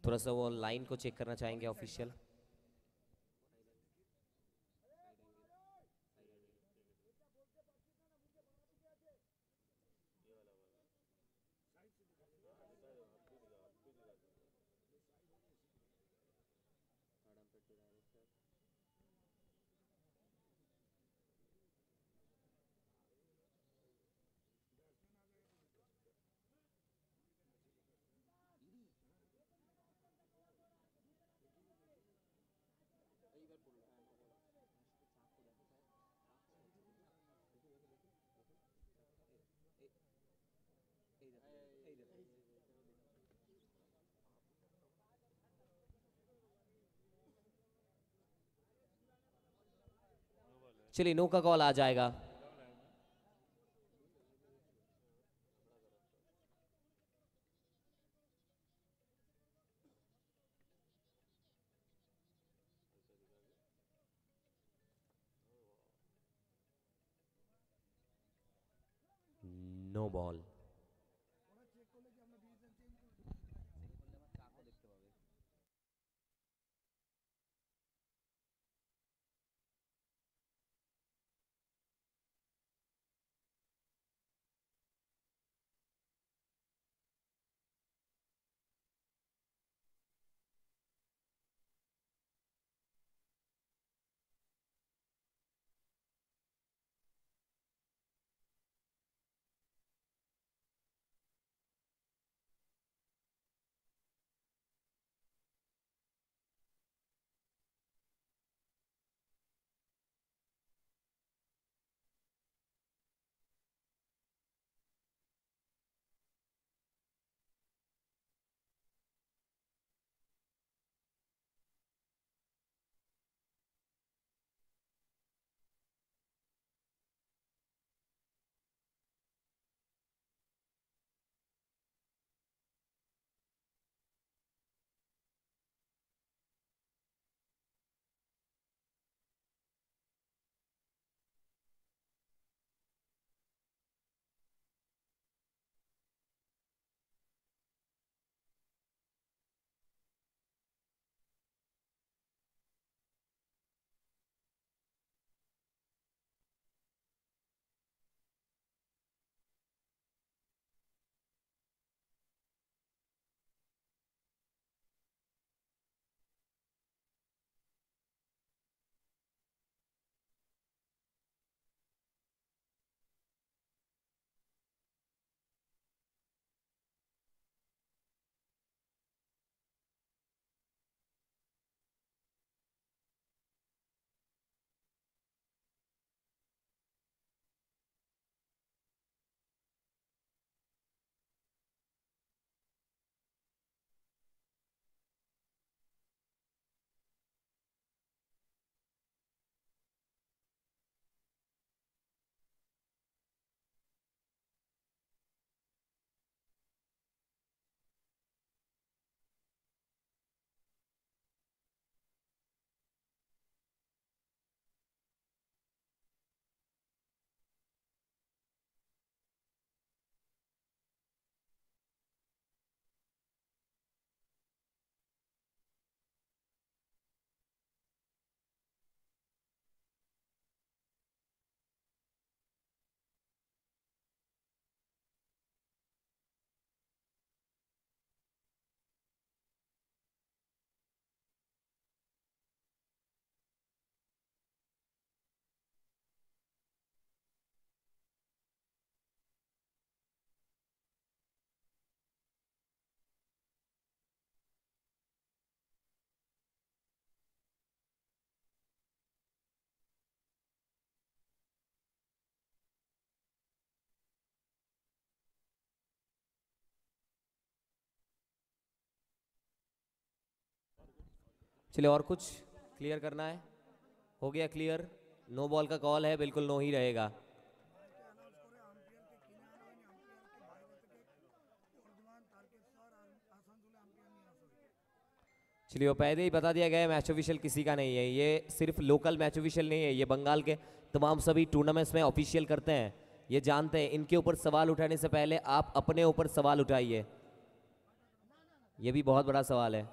थोड़ा सा वो लाइन को चेक करना चाहेंगे ऑफिशियल। चलिए नो का कॉल आ जाएगा। No ball. चलिए और कुछ क्लियर करना है? हो गया क्लियर? नो बॉल का कॉल है, बिल्कुल नो ही रहेगा। चलिए वो पहले ही बता दिया गया है, मैच ऑफिशियल किसी का नहीं है। ये सिर्फ लोकल मैच ऑफिशियल नहीं है, ये बंगाल के तमाम सभी टूर्नामेंट्स में ऑफिशियल करते हैं। ये जानते हैं, इनके ऊपर सवाल उठाने से पहले आप अपने ऊपर सवाल उठाइए। ये भी बहुत बड़ा सवाल है।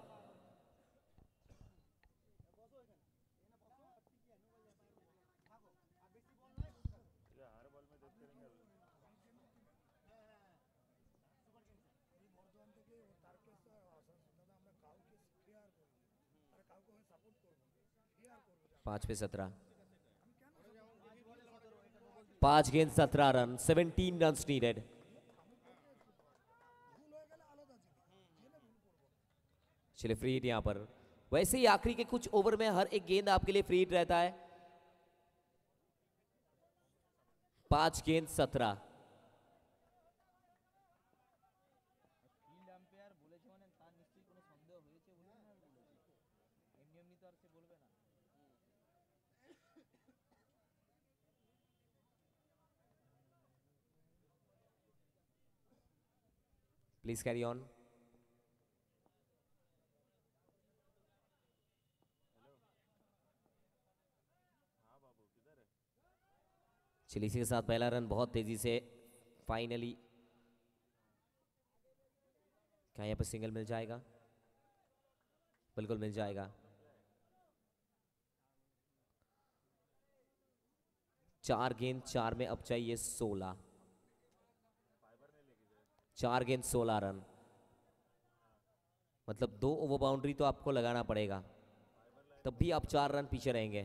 पांच पे 17, 5 गेंद 17 रन, 17 रन नीडेड। चलिए फ्री हिट यहाँ पर। वैसे ही आखिरी के कुछ ओवर में हर एक गेंद आपके लिए फ्री हिट रहता है। 5 गेंद 17। ফিল্ড আম্পায়ার বলেছে মানে তার নিশ্চয়ই কোনো সন্দেহ হয়েছে বলে না বলেছে, এমনি এমনি তো আর সে বলবে না। Please carry on. चलिए इसी के साथ पहला रन बहुत तेजी से फाइनली। क्या यहाँ पर सिंगल मिल जाएगा? बिल्कुल मिल जाएगा। 4 गेंद 4 में अब चाहिए 16। 4 गेंद 16 रन, मतलब 2 ओवर बाउंड्री तो आपको लगाना पड़ेगा, तब भी आप 4 रन पीछे रहेंगे।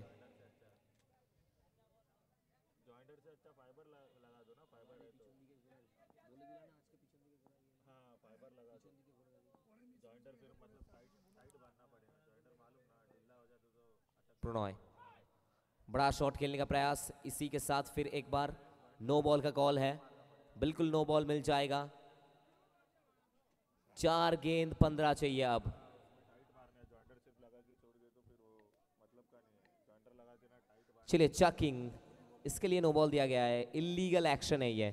प्रणॉय बड़ा शॉट खेलने का प्रयास, इसी के साथ फिर एक बार नो बॉल का कॉल है। बिल्कुल नो बॉल मिल जाएगा। 4 गेंद 15 चाहिए अब। चलिए चकिंग, इसके लिए नो बॉल दिया गया है, इलीगल एक्शन है ये।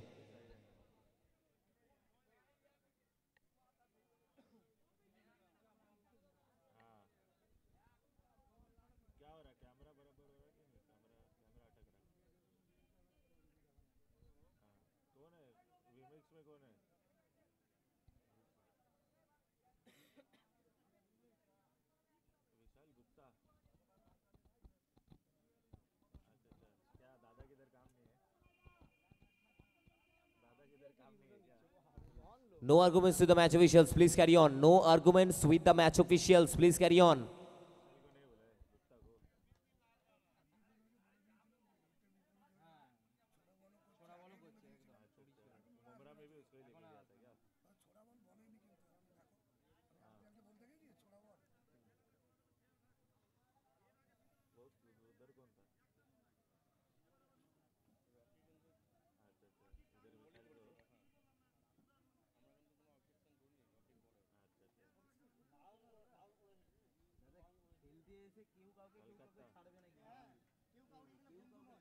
No arguments with the match officials, please carry on. No arguments with the match officials, please carry on. খেলতে এসে কেউ কাউকে ছাড়বে না, কেউ কাউকে ছাড়বে না।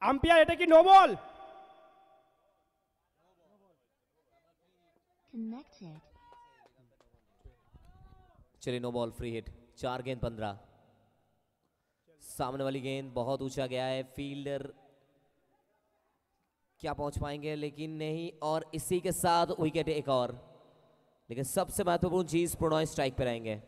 আম্পায়ার এটা কি নো বল? Connected. चलिए नो बॉल, फ्री हिट। 4 गेंद 15। सामने वाली गेंद बहुत ऊंचा गया है, फील्डर क्या पहुंच पाएंगे, लेकिन नहीं, और इसी के साथ विकेट एक और। लेकिन सबसे महत्वपूर्ण चीज, प्रणॉय स्ट्राइक पे रहेंगे।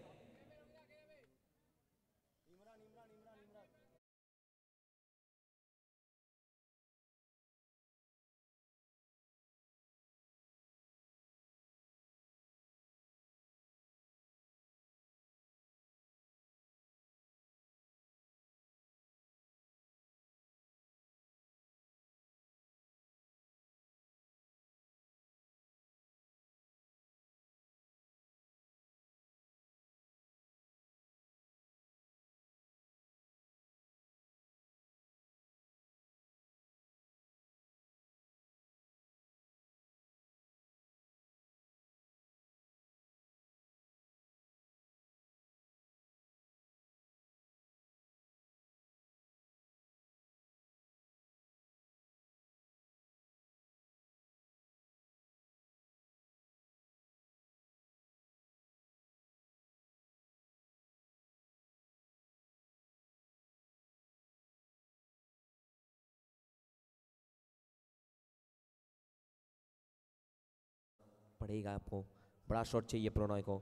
पड़ेगा आपको, बड़ा शॉट चाहिए प्रणॉय को।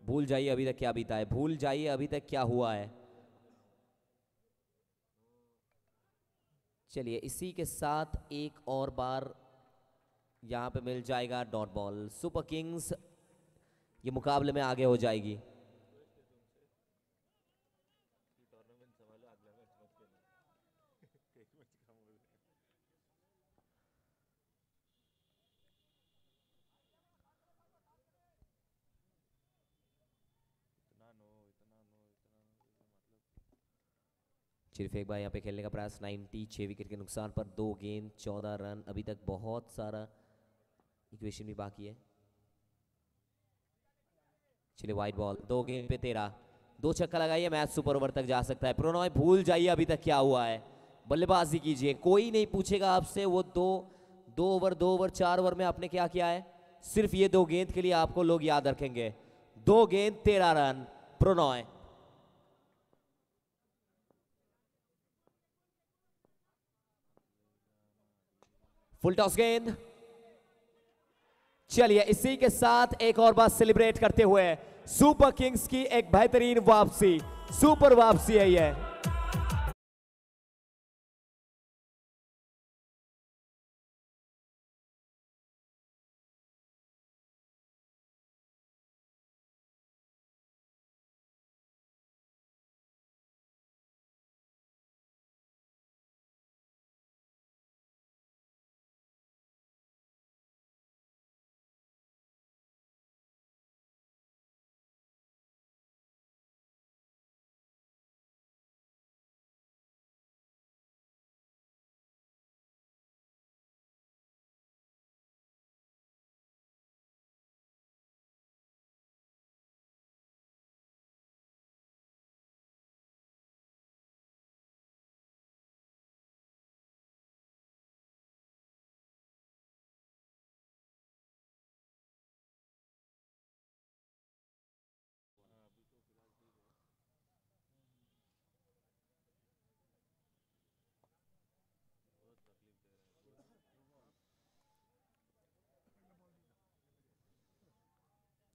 भूल जाइए अभी तक क्या बीता है, भूल जाइए अभी तक क्या हुआ है। चलिए इसी के साथ एक और बार यहां पे मिल जाएगा डॉट बॉल। सुपर किंग्स ये मुकाबले में आगे हो जाएगी। सिर्फ एक बार यहाँ पे खेलने का प्रयास, 96 विकेट के नुकसान पर 2 गेंद 14 रन। अभी तक बहुत सारा इक्वेशन भी बाकी है। चलिए वाइड बॉल, 2 गेंद पे 13, 2 छक्का लगाइए, मैच सुपर ओवर तक जा सकता है। प्रणॉय भूल जाइए अभी तक क्या हुआ है, बल्लेबाजी कीजिए, कोई नहीं पूछेगा आपसे वो 2 ओवर 4 ओवर में आपने क्या किया है। सिर्फ ये 2 गेंद के लिए आपको लोग याद रखेंगे। 2 गेंद 13 रन प्रणॉय। फुल टॉस गेंद। चलिए इसी के साथ एक और बार सेलिब्रेट करते हुए सुपर किंग्स की एक बेहतरीन वापसी, सुपर वापसी है ये।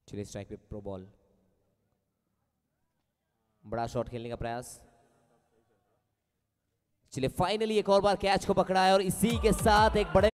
चलिए स्ट्राइक पे प्रो बॉल, बड़ा शॉट खेलने का प्रयास। चलिए फाइनली एक और बार कैच को पकड़ा है और इसी के साथ एक बड़े